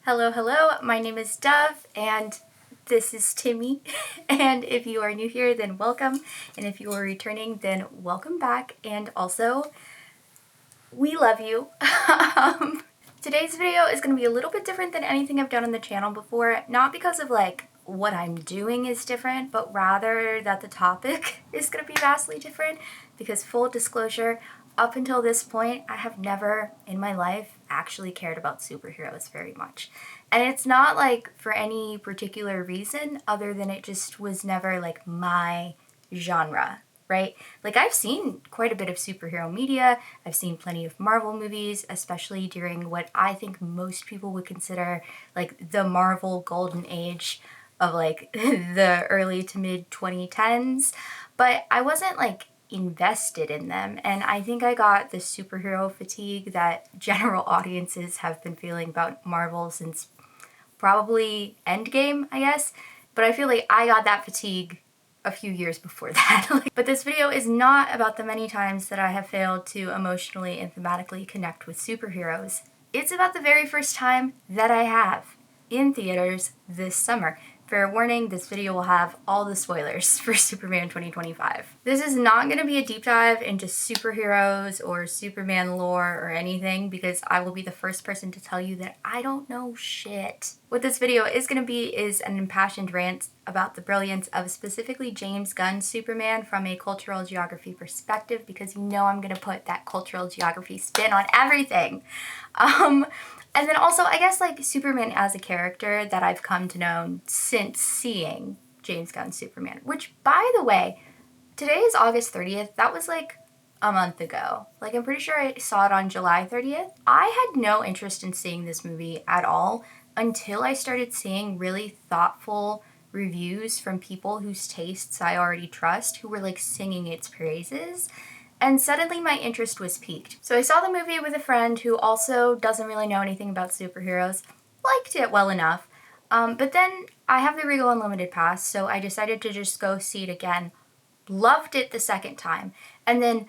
Hello, hello, my name is Dove, and this is Timmy, and if you are new here, then welcome, and if you are returning, then welcome back, and also, we love you. Today's video is going to be a little bit different than anything I've done on the channel before, not because of what I'm doing is different, but rather that the topic is going to be vastly different, because full disclosure, up until this point, I have never in my life actually cared about superheroes very much. And it's not for any particular reason other than it just was never my genre, right? I've seen quite a bit of superhero media. I've seen plenty of Marvel movies, especially during what I think most people would consider the Marvel golden age of the early to mid 2010s. But I wasn't invested in them, and I think I got the superhero fatigue that general audiences have been feeling about Marvel since probably Endgame, I guess. But I feel like I got that fatigue a few years before that. But this video is not about the many times that I have failed to emotionally and thematically connect with superheroes. It's about the very first time that I have in theaters this summer. Fair warning, this video will have all the spoilers for Superman 2025. This is not going to be a deep dive into superheroes or Superman lore or anything, because I will be the first person to tell you that I don't know shit. What this video is going to be is an impassioned rant about the brilliance of specifically James Gunn's Superman from a cultural geography perspective, because I'm going to put that cultural geography spin on everything. And then also, I guess, Superman as a character that I've come to know since seeing James Gunn's Superman. Which, by the way, today is August 30th. That was, a month ago. I'm pretty sure I saw it on July 30th. I had no interest in seeing this movie at all until I started seeing really thoughtful reviews from people whose tastes I already trust, who were, singing its praises. And suddenly my interest was piqued. So I saw the movie with a friend who also doesn't really know anything about superheroes, liked it well enough, but then I have the Regal Unlimited pass, so I decided to just go see it again. Loved it the second time. And then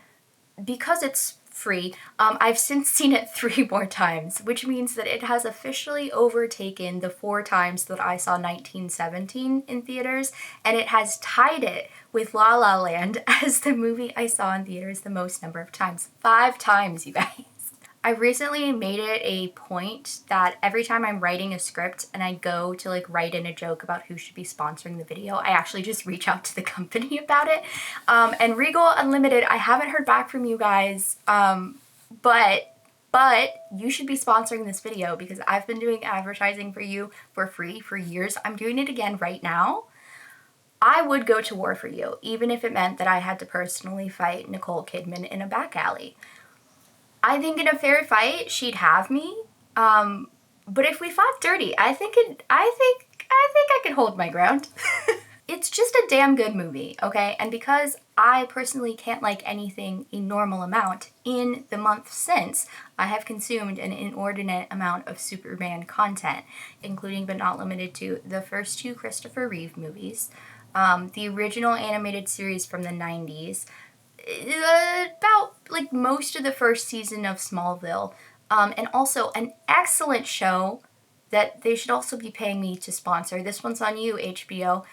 because it's free, I've since seen it 3 more times, which means that it has officially overtaken the 4 times that I saw 1917 in theaters, and it has tied it with La La Land as the movie I saw in theaters the most number of times. 5 times, you guys. I recently made it a point that every time I'm writing a script and I go to write in a joke about who should be sponsoring the video, I actually just reach out to the company about it. And Regal Unlimited, I haven't heard back from you guys, but you should be sponsoring this video because I've been doing advertising for you for free for years. I'm doing it again right now. I would go to war for you, even if it meant that I had to personally fight Nicole Kidman in a back alley. I think in a fair fight, she'd have me. But if we fought dirty, I think I could hold my ground. It's just a damn good movie, okay? And because I personally can't like anything a normal amount, in the month since, I have consumed an inordinate amount of Superman content, including but not limited to the first 2 Christopher Reeve movies, the original animated series from the 90s, about most of the first season of Smallville, and also an excellent show that they should also be paying me to sponsor. This one's on you, HBO.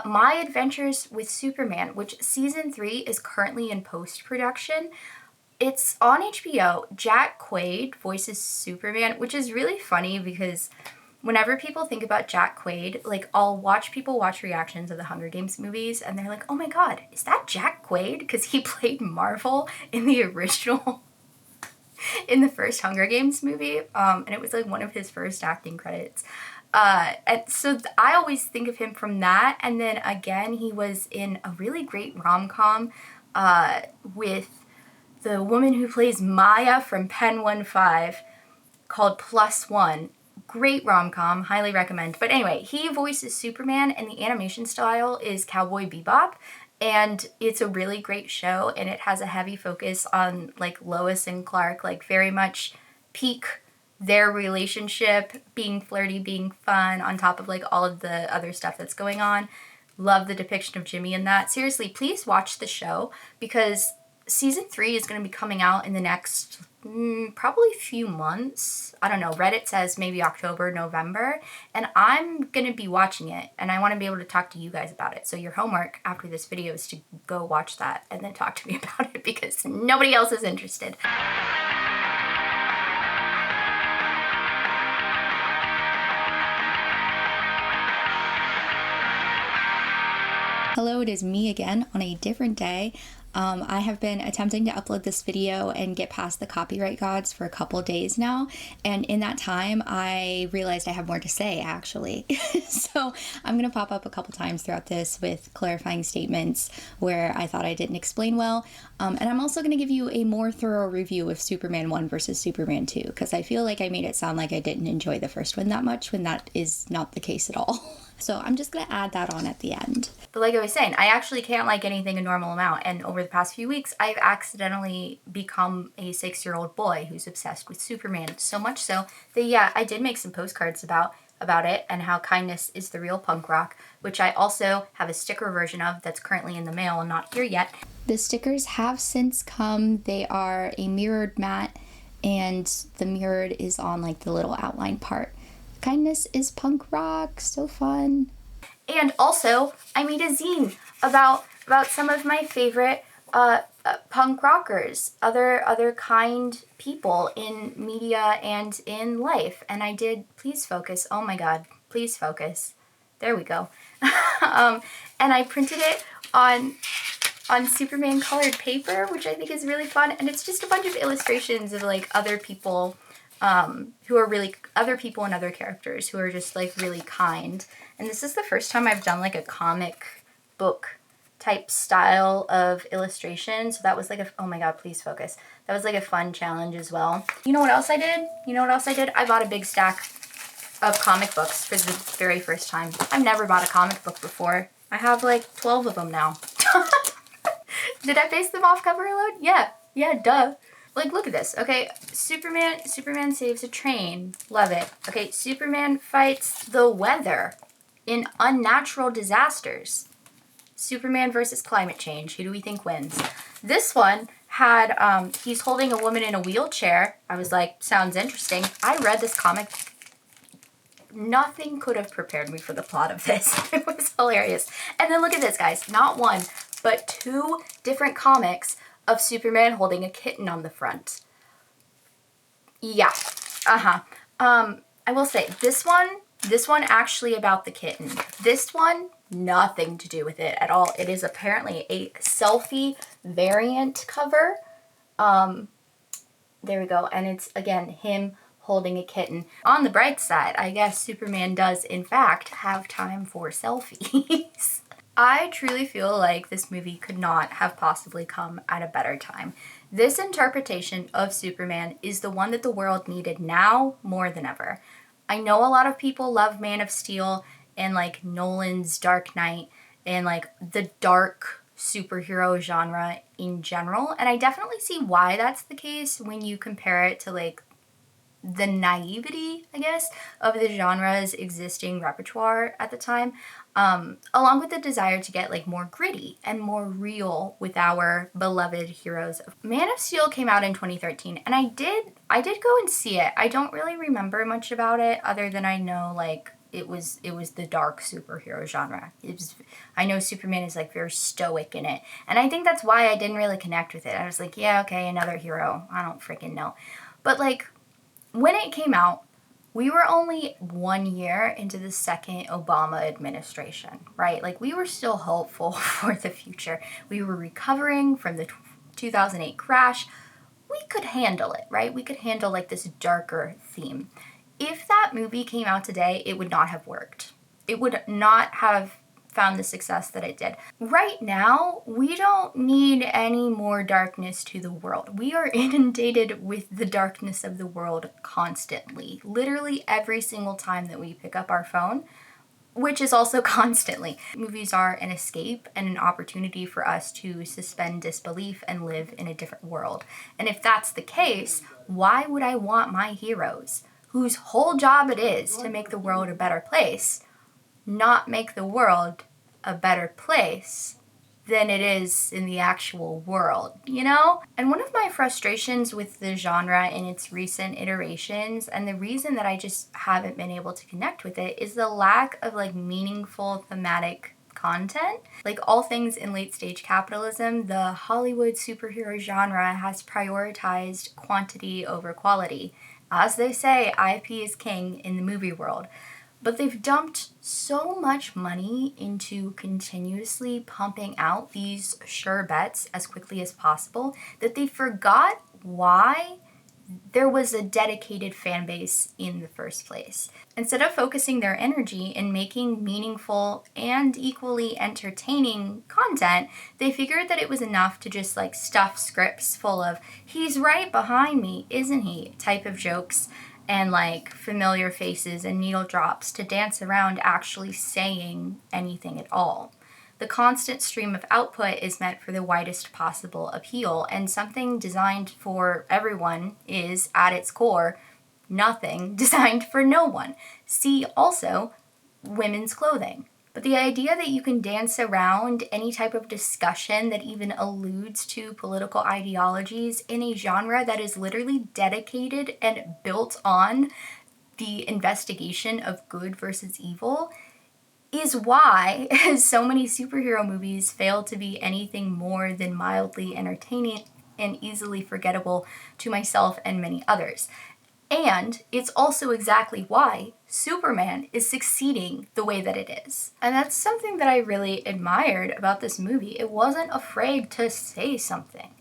My Adventures with Superman, which season 3 is currently in post-production. It's on HBO. Jack Quaid voices Superman, which is really funny because whenever people think about Jack Quaid, I'll watch people watch reactions of the Hunger Games movies, and they're like, oh my god, is that Jack Quaid? Because he played Marvel in the original, in the first Hunger Games movie, and it was one of his first acting credits. And so I always think of him from that, and then again, he was in a really great rom-com with the woman who plays Maya from Pen 1-5 called Plus One. Great rom-com, highly recommend. But anyway, he voices Superman, and the animation style is Cowboy Bebop, and it's a really great show, and it has a heavy focus on Lois and Clark, very much peak their relationship, being flirty, being fun, on top of all of the other stuff that's going on. Love the depiction of Jimmy in that. Seriously, please watch the show, because season 3 is going to be coming out in the next probably few months. I don't know. Reddit says maybe October, November. And I'm going to be watching it. And I want to be able to talk to you guys about it. So your homework after this video is to go watch that and then talk to me about it because nobody else is interested. Hello, it is me again on a different day. I have been attempting to upload this video and get past the copyright gods for a couple days now, and in that time I realized I have more to say actually. So I'm going to pop up a couple times throughout this with clarifying statements where I thought I didn't explain well, and I'm also going to give you a more thorough review of Superman 1 versus Superman 2 because I feel like I made it sound like I didn't enjoy the first one that much when that is not the case at all. So I'm just going to add that on at the end. But like I was saying, I actually can't like anything a normal amount. And over the past few weeks, I've accidentally become a 6-year-old boy who's obsessed with Superman. So much so that, yeah, I did make some postcards about it and how kindness is the real punk rock, which I also have a sticker version of that's currently in the mail and not here yet. The stickers have since come. They are a mirrored matte, and the mirrored is on like the little outline part. Kindness is punk rock, so fun. And also, I made a zine about some of my favorite punk rockers, other kind people in media and in life. And I did, please focus, oh my god, please focus. There we go. And I printed it on Superman colored paper, which I think is really fun. And it's just a bunch of illustrations of like other people who are really other people and other characters who are just like really kind. And this is the first time I've done like a comic book type style of illustration. So that was like oh my god, please focus. That was like a fun challenge as well. You know what else I did? I bought a big stack of comic books for the very first time. I've never bought a comic book before. I have like 12 of them now. Did I face them off cover alone? Yeah, duh. Like, look at this. Okay, Superman saves a train. Love it. Okay, Superman fights the weather in unnatural disasters. Superman versus climate change. Who do we think wins? This one had, he's holding a woman in a wheelchair. I was like, sounds interesting. I read this comic. Nothing could have prepared me for the plot of this. It was hilarious. And then look at this, guys. Not one, but 2 different comics of Superman holding a kitten on the front. Yeah. I will say, this one actually about the kitten. This one, nothing to do with it at all. It is apparently a selfie variant cover. There we go. And it's, again, him holding a kitten. On the bright side, I guess Superman does, in fact, have time for selfies. I truly feel like this movie could not have possibly come at a better time. This interpretation of Superman is the one that the world needed now more than ever. I know a lot of people love Man of Steel and like Nolan's Dark Knight and like the dark superhero genre in general, and I definitely see why that's the case when you compare it to like the naivety, I guess, of the genre's existing repertoire at the time, along with the desire to get like more gritty and more real with our beloved heroes. Man of Steel came out in 2013, and I did go and see it. I don't really remember much about it other than I know like it was the dark superhero genre. I know Superman is like very stoic in it, and I think that's why I didn't really connect with it. I was like, yeah, okay, another hero. I don't freaking know. But like, when it came out, we were only 1 year into the second Obama administration, right? Like, we were still hopeful for the future. We were recovering from the 2008 crash. We could handle it, right? We could handle like this darker theme. If that movie came out today, it would not have worked. It would not have found the success that it did. Right now, we don't need any more darkness to the world. We are inundated with the darkness of the world constantly. Literally every single time that we pick up our phone, which is also constantly. Movies are an escape and an opportunity for us to suspend disbelief and live in a different world. And if that's the case, why would I want my heroes, whose whole job it is to make the world a better place, not make the world a better place than it is in the actual world, you know? And one of my frustrations with the genre in its recent iterations, and the reason that I just haven't been able to connect with it, is the lack of like meaningful thematic content. Like all things in late stage capitalism, the Hollywood superhero genre has prioritized quantity over quality. As they say, IP is king in the movie world. But they've dumped so much money into continuously pumping out these sure bets as quickly as possible that they forgot why there was a dedicated fan base in the first place. Instead of focusing their energy in making meaningful and equally entertaining content, they figured that it was enough to just like stuff scripts full of "he's right behind me, isn't he?" type of jokes and like familiar faces and needle drops to dance around actually saying anything at all. The constant stream of output is meant for the widest possible appeal, and something designed for everyone is, at its core, nothing designed for no one. See also women's clothing. But the idea that you can dance around any type of discussion that even alludes to political ideologies in a genre that is literally dedicated and built on the investigation of good versus evil is why so many superhero movies fail to be anything more than mildly entertaining and easily forgettable to myself and many others. And it's also exactly why Superman is succeeding the way that it is. And that's something that I really admired about this movie. It wasn't afraid to say something.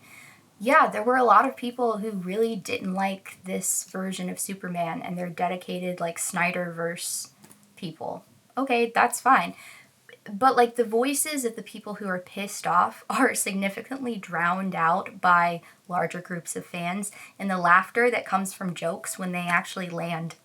Yeah, there were a lot of people who really didn't like this version of Superman, and they're dedicated, like, Snyderverse people. Okay, that's fine. But like the voices of the people who are pissed off are significantly drowned out by larger groups of fans and the laughter that comes from jokes when they actually land.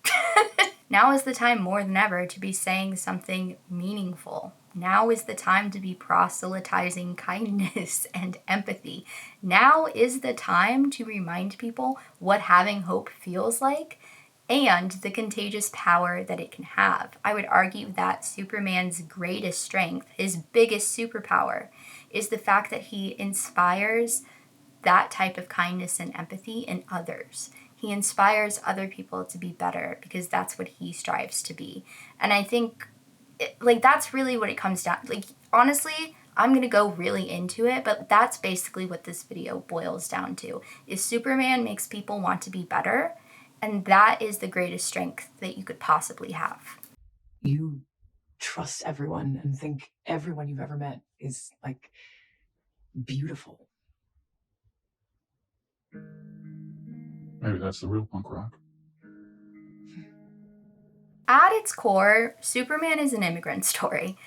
Now is the time more than ever to be saying something meaningful. Now is the time to be proselytizing kindness and empathy. Now is the time to remind people what having hope feels like and the contagious power that it can have. I would argue that Superman's greatest strength, his biggest superpower, is the fact that he inspires that type of kindness and empathy in others. He inspires other people to be better because that's what he strives to be. And I think, like, that's really what it comes down to. Like, honestly, I'm going to go really into it, but that's basically what this video boils down to, is Superman makes people want to be better. And that is the greatest strength that you could possibly have. You trust everyone and think everyone you've ever met is like beautiful. Maybe that's the real punk rock. At its core, Superman is an immigrant story.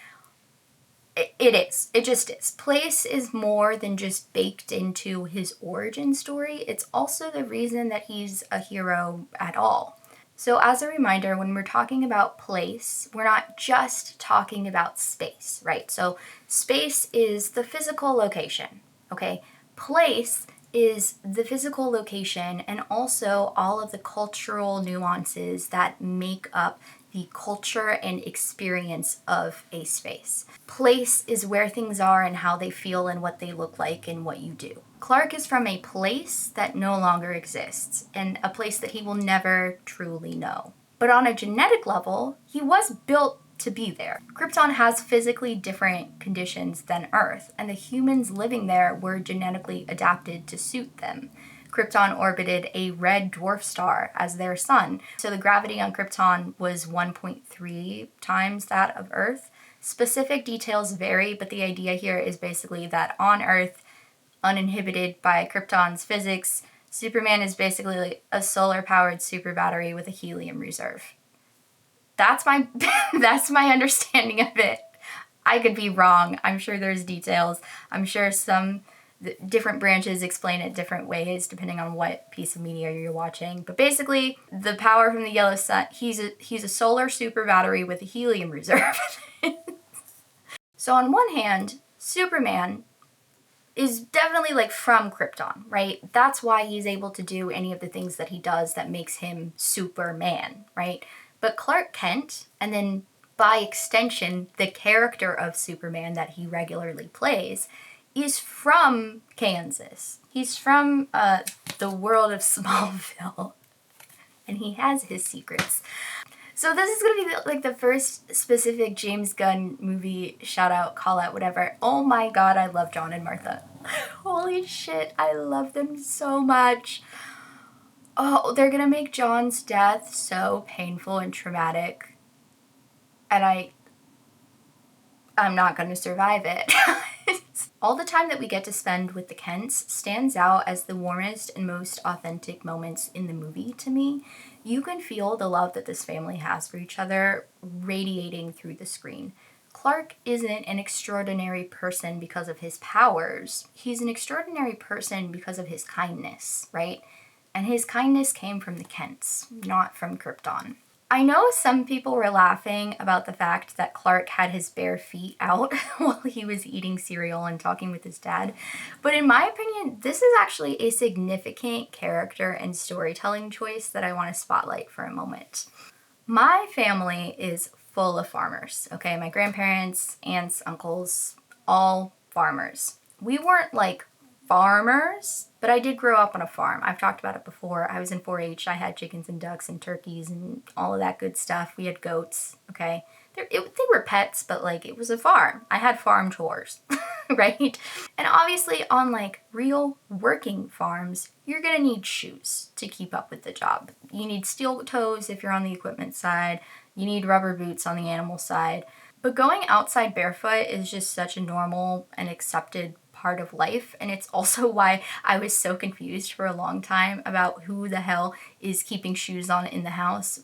It is. It just is. Place is more than just baked into his origin story. It's also the reason that he's a hero at all. So as a reminder, when we're talking about place, we're not just talking about space, right? So space is the physical location, okay? Place is the physical location and also all of the cultural nuances that make up the culture and experience of a space. Place is where things are and how they feel and what they look like and what you do. Clark is from a place that no longer exists and a place that he will never truly know. But on a genetic level, he was built to be there. Krypton has physically different conditions than Earth, and the humans living there were genetically adapted to suit them. Krypton orbited a red dwarf star as their sun, so the gravity on Krypton was 1.3 times that of Earth. Specific details vary, but the idea here is basically that on Earth, uninhibited by Krypton's physics, Superman is basically like a solar-powered super battery with a helium reserve. That's my that's my understanding of it. I could be wrong. I'm sure there's details. I'm sure some different branches explain it different ways depending on what piece of media you're watching. But basically, the power from the yellow sun, he's a solar super battery with a helium reserve. So on one hand, Superman is definitely like from Krypton, right? That's why he's able to do any of the things that he does that makes him Superman, right? But Clark Kent and then by extension, the character of Superman that he regularly plays is from Kansas. He's from the world of Smallville, and he has his secrets. So this is going to be like the first specific James Gunn movie shout out, call out, whatever. Oh my god, I love John and Martha. Holy shit, I love them so much. Oh, they're going to make John's death so painful and traumatic. And I'm not going to survive it. All the time that we get to spend with the Kents stands out as the warmest and most authentic moments in the movie to me. You can feel the love that this family has for each other radiating through the screen. Clark isn't an extraordinary person because of his powers. He's an extraordinary person because of his kindness, right? And his kindness came from the Kents, not from Krypton. I know some people were laughing about the fact that Clark had his bare feet out while he was eating cereal and talking with his dad, but in my opinion, this is actually a significant character and storytelling choice that I want to spotlight for a moment. My family is full of farmers, okay? My grandparents, aunts, uncles, all farmers. We weren't like farmers, but I did grow up on a farm. I've talked about it before. I was in 4-H. I had chickens and ducks and turkeys and all of that good stuff. We had goats, okay? They were pets, but like it was a farm. I had farm chores, right? And obviously on like real working farms, you're gonna need shoes to keep up with the job. You need steel toes if you're on the equipment side. You need rubber boots on the animal side. But going outside barefoot is just such a normal and accepted part of life, and it's also why I was so confused for a long time about who the hell is keeping shoes on in the house.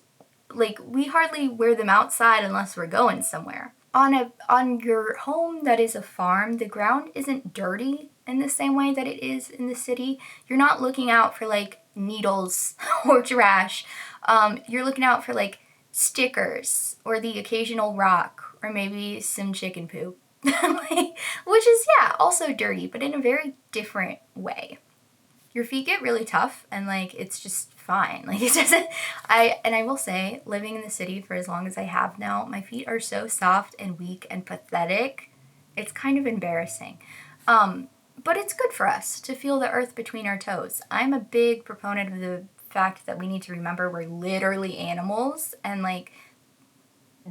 Like, we hardly wear them outside unless we're going somewhere. On your home that is a farm, the ground isn't dirty in the same way that it is in the city. You're not looking out for like needles or trash. You're looking out for like stickers or the occasional rock or maybe some chicken poop. Which is, yeah, also dirty, but in a very different way. Your feet get really tough and like it's just fine. Like it doesn't I will say, living in the city for as long as I have now, my feet are so soft and weak and pathetic. It's kind of embarrassing. But it's good for us to feel the earth between our toes. I'm a big proponent of the fact that we need to remember we're literally animals, and like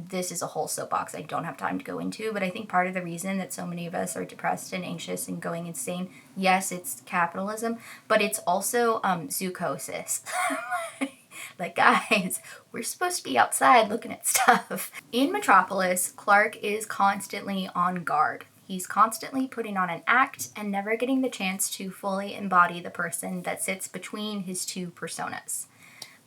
this is a whole soapbox I don't have time to go into, but I think part of the reason that so many of us are depressed and anxious and going insane, yes, it's capitalism, but it's also zoochosis. Like, guys, we're supposed to be outside looking at stuff. In Metropolis, Clark is constantly on guard. He's constantly putting on an act and never getting the chance to fully embody the person that sits between his two personas.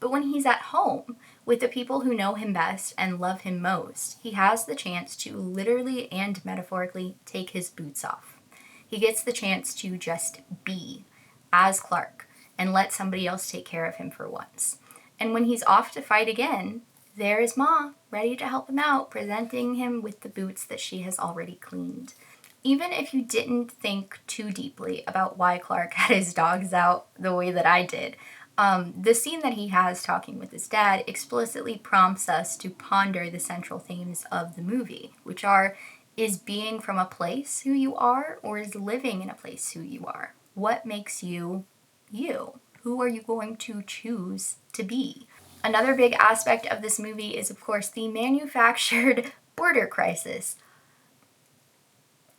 But when he's at home with the people who know him best and love him most, he has the chance to literally and metaphorically take his boots off. He gets the chance to just be as Clark and let somebody else take care of him for once. And when he's off to fight again, there is Ma, ready to help him out, presenting him with the boots that she has already cleaned. Even if you didn't think too deeply about why Clark had his dogs out the way that I did, the scene that he has talking with his dad explicitly prompts us to ponder the central themes of the movie, which are, is being from a place who you are, or is living in a place who you are? What makes you you? Who are you going to choose to be? Another big aspect of this movie is, of course, the manufactured border crisis.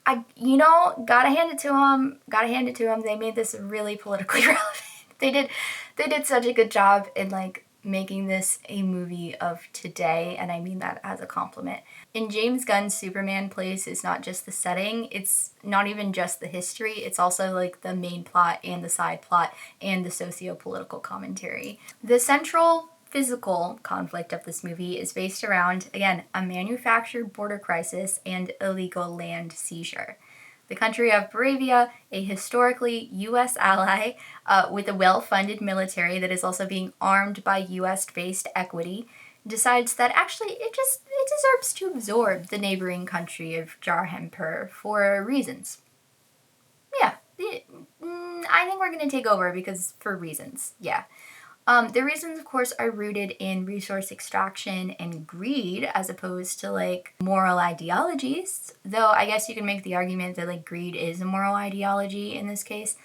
Gotta hand it to them. They made this really politically relevant. They did such a good job in like making this a movie of today, and I mean that as a compliment. In James Gunn's Superman place is not just the setting, it's not even just the history, it's also like the main plot and the side plot and the socio-political commentary. The central physical conflict of this movie is based around, again, a manufactured border crisis and illegal land seizure. The country of Moravia, a historically U.S. ally with a well-funded military that is also being armed by U.S.-based equity, decides that actually it deserves to absorb the neighboring country of Jarhampur for reasons. Yeah, I think we're going to take over because for reasons, yeah. The reasons, of course, are rooted in resource extraction and greed as opposed to like moral ideologies. Though I guess you can make the argument that like greed is a moral ideology in this case.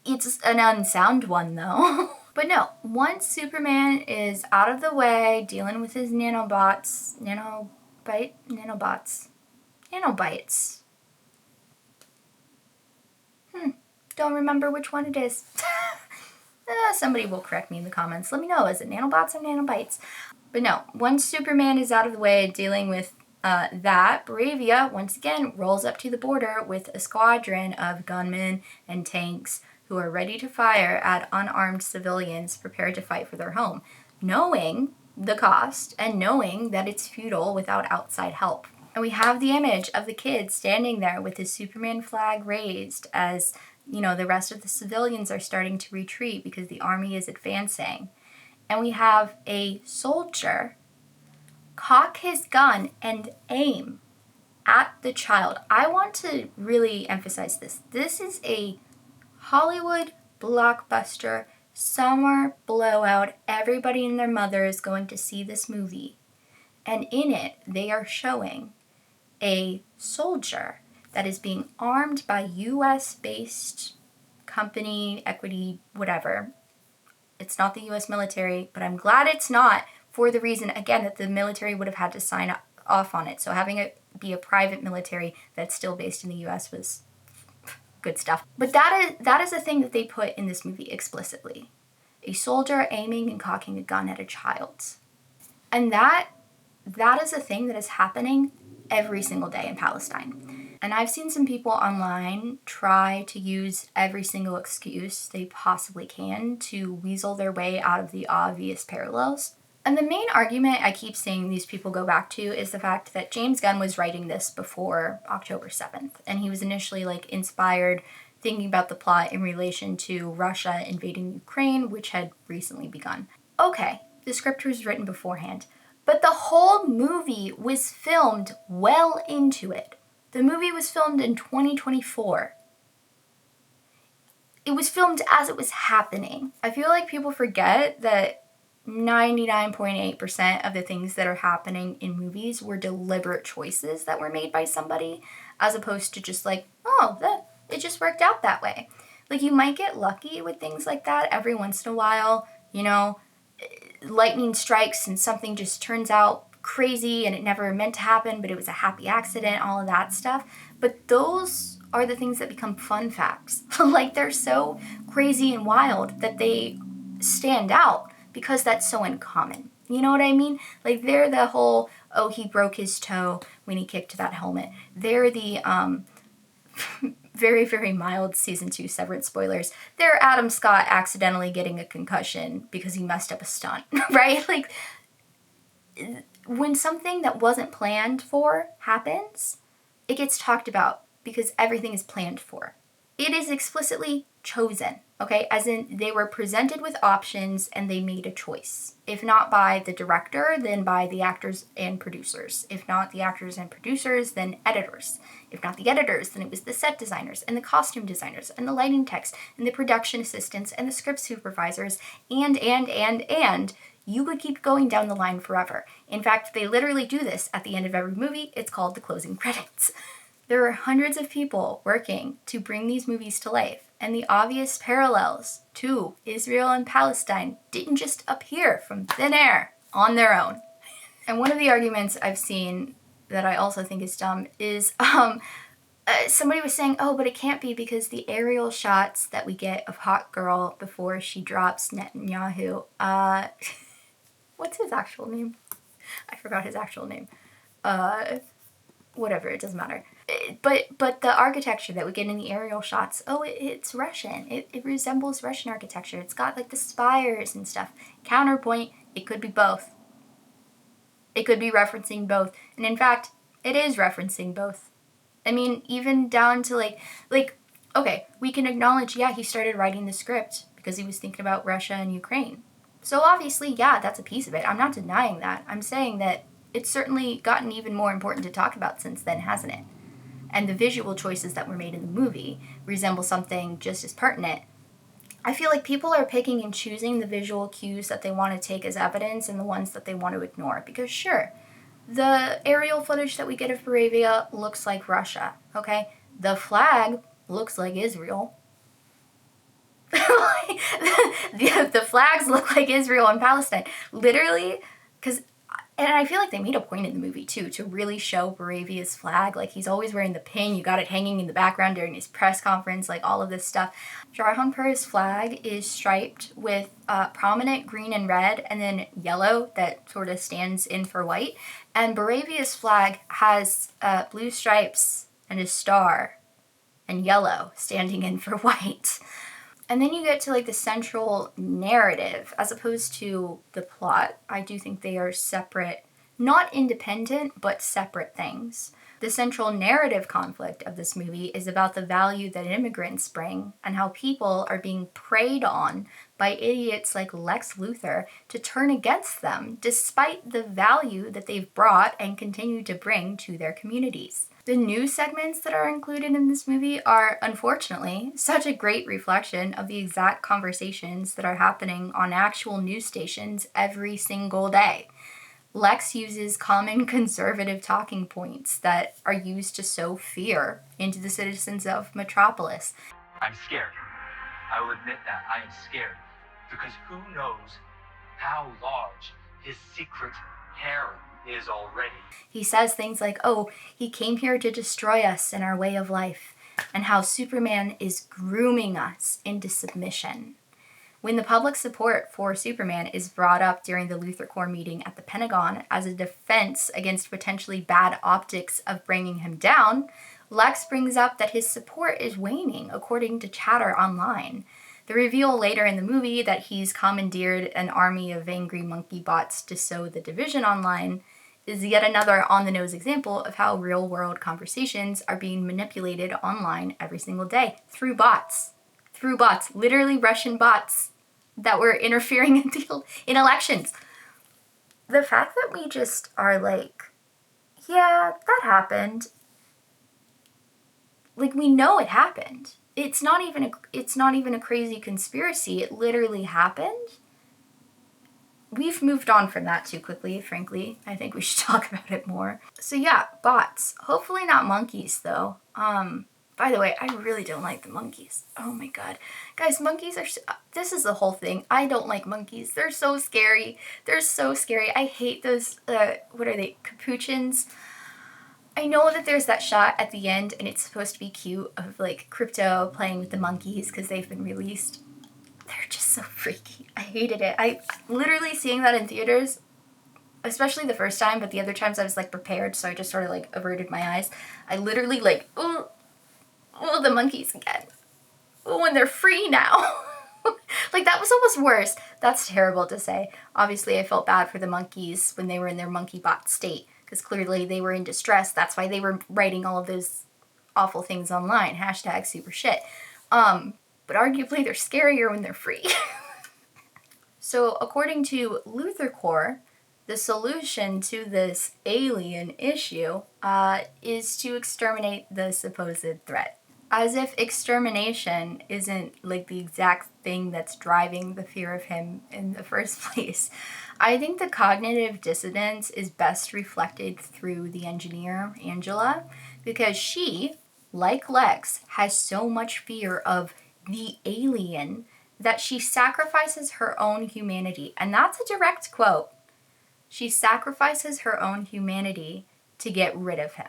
It's an unsound one though. But no, once Superman is out of the way dealing with his nanobites. Don't remember which one it is. Somebody will correct me in the comments. Let me know, is it nanobots or nanobites? But no, once Superman is out of the way dealing with that, Bravia once again rolls up to the border with a squadron of gunmen and tanks who are ready to fire at unarmed civilians prepared to fight for their home, knowing the cost and knowing that it's futile without outside help. And we have the image of the kid standing there with his Superman flag raised as, you know, the rest of the civilians are starting to retreat because the army is advancing. And we have a soldier cock his gun and aim at the child. I want to really emphasize this. This is a Hollywood blockbuster, summer blowout. Everybody and their mother is going to see this movie. And in it, they are showing a soldier that is being armed by US-based company, equity, whatever. It's not the US military, but I'm glad it's not, for the reason, again, that the military would have had to sign off on it. So having it be a private military that's still based in the US was good stuff. But that is a thing that they put in this movie explicitly. A soldier aiming and cocking a gun at a child. And that is a thing that is happening every single day in Palestine. And I've seen some people online try to use every single excuse they possibly can to weasel their way out of the obvious parallels. And the main argument I keep seeing these people go back to is the fact that James Gunn was writing this before October 7th. And he was initially like inspired thinking about the plot in relation to Russia invading Ukraine, which had recently begun. Okay, the script was written beforehand. But the whole movie was filmed well into it. The movie was filmed in 2024. It was filmed as it was happening. I feel like people forget that 99.8% of the things that are happening in movies were deliberate choices that were made by somebody, as opposed to just like, it just worked out that way. Like, you might get lucky with things like that every once in a while, you know, lightning strikes and something just turns out crazy and it never meant to happen, but it was a happy accident, all of that stuff. But those are the things that become fun facts. Like, they're so crazy and wild that they stand out because that's so uncommon. You know what I mean? Like, they're the whole, he broke his toe when he kicked that helmet. They're the very, very mild season 2 Severance spoilers. They're Adam Scott accidentally getting a concussion because he messed up a stunt, right? Like, when something that wasn't planned for happens, it gets talked about because everything is planned for. It is explicitly chosen, okay? As in, they were presented with options and they made a choice. If not by the director, then by the actors and producers. If not the actors and producers, then editors. If not the editors, then it was the set designers and the costume designers and the lighting techs and the production assistants and the script supervisors and you could keep going down the line forever. In fact, they literally do this at the end of every movie. It's called the closing credits. There are hundreds of people working to bring these movies to life, and the obvious parallels to Israel and Palestine didn't just appear from thin air on their own. And one of the arguments I've seen that I also think is dumb is somebody was saying, but it can't be because the aerial shots that we get of Hot Girl before she drops Netanyahu, what's his actual name? I forgot his actual name. Whatever, it doesn't matter. But the architecture that we get in the aerial shots, it's Russian. It resembles Russian architecture. It's got like the spires and stuff. Counterpoint, it could be both. It could be referencing both. And in fact, it is referencing both. I mean, even down to like, okay, we can acknowledge, he started writing the script because he was thinking about Russia and Ukraine. So obviously, that's a piece of it. I'm not denying that. I'm saying that it's certainly gotten even more important to talk about since then, hasn't it? And the visual choices that were made in the movie resemble something just as pertinent I feel like people are picking and choosing the visual cues that they want to take as evidence and the ones that they want to ignore. Because sure, the aerial footage that we get of Moravia looks like Russia, okay? The flag looks like Israel. the flags look like Israel and Palestine. Literally, because, and I feel like they made a point in the movie too to really show Moravia's flag. Like, he's always wearing the pin. You got it hanging in the background during his press conference, like all of this stuff. Jahanpur's flag is striped with prominent green and red, and then yellow that sort of stands in for white. And Moravia's flag has blue stripes and a star and yellow standing in for white. And then you get to like the central narrative as opposed to the plot. I do think they are separate, not independent, but separate things. The central narrative conflict of this movie is about the value that immigrants bring and how people are being preyed on by idiots like Lex Luthor to turn against them despite the value that they've brought and continue to bring to their communities. The news segments that are included in this movie are, unfortunately, such a great reflection of the exact conversations that are happening on actual news stations every single day. Lex uses common conservative talking points that are used to sow fear into the citizens of Metropolis. I'm scared. I will admit that I am scared, because who knows how large his secret harem is already. He says things like, oh, he came here to destroy us and our way of life, and how Superman is grooming us into submission. When the public support for Superman is brought up during the Luthor Corps meeting at the Pentagon as a defense against potentially bad optics of bringing him down, Lex brings up that his support is waning, according to chatter online. The reveal later in the movie that he's commandeered an army of angry monkey bots to sow the division online is yet another on-the-nose example of how real-world conversations are being manipulated online every single day through bots. Literally Russian bots that were interfering in elections. The fact that we just are like, yeah, that happened. Like, we know it happened. It's not even a crazy conspiracy. It literally happened. We've moved on from that too quickly, frankly. I think we should talk about it more. So yeah, bots. Hopefully not monkeys, though. By the way, I really don't like the monkeys. Oh my god. Guys, monkeys are... this is the whole thing. I don't like monkeys. They're so scary. I hate those... what are they? Capuchins? I know that there's that shot at the end, and it's supposed to be cute, of like Crypto playing with the monkeys because they've been released. They're just so freaky. I hated it. I literally seeing that in theaters, especially the first time, but the other times I was like prepared, so I just sort of like averted my eyes. I literally like, oh, the monkeys again. Oh, and they're free now. Like, that was almost worse. That's terrible to say. Obviously, I felt bad for the monkeys when they were in their monkey bot state, because clearly they were in distress. That's why they were writing all of those awful things online. Hashtag super shit. But arguably they're scarier when they're free. So according to Luthor Corps, the solution to this alien issue is to exterminate the supposed threat. As if extermination isn't like the exact thing that's driving the fear of him in the first place. I think the cognitive dissonance is best reflected through the engineer, Angela, because she, like Lex, has so much fear of the alien that she sacrifices her own humanity. And that's a direct quote. She sacrifices her own humanity to get rid of him.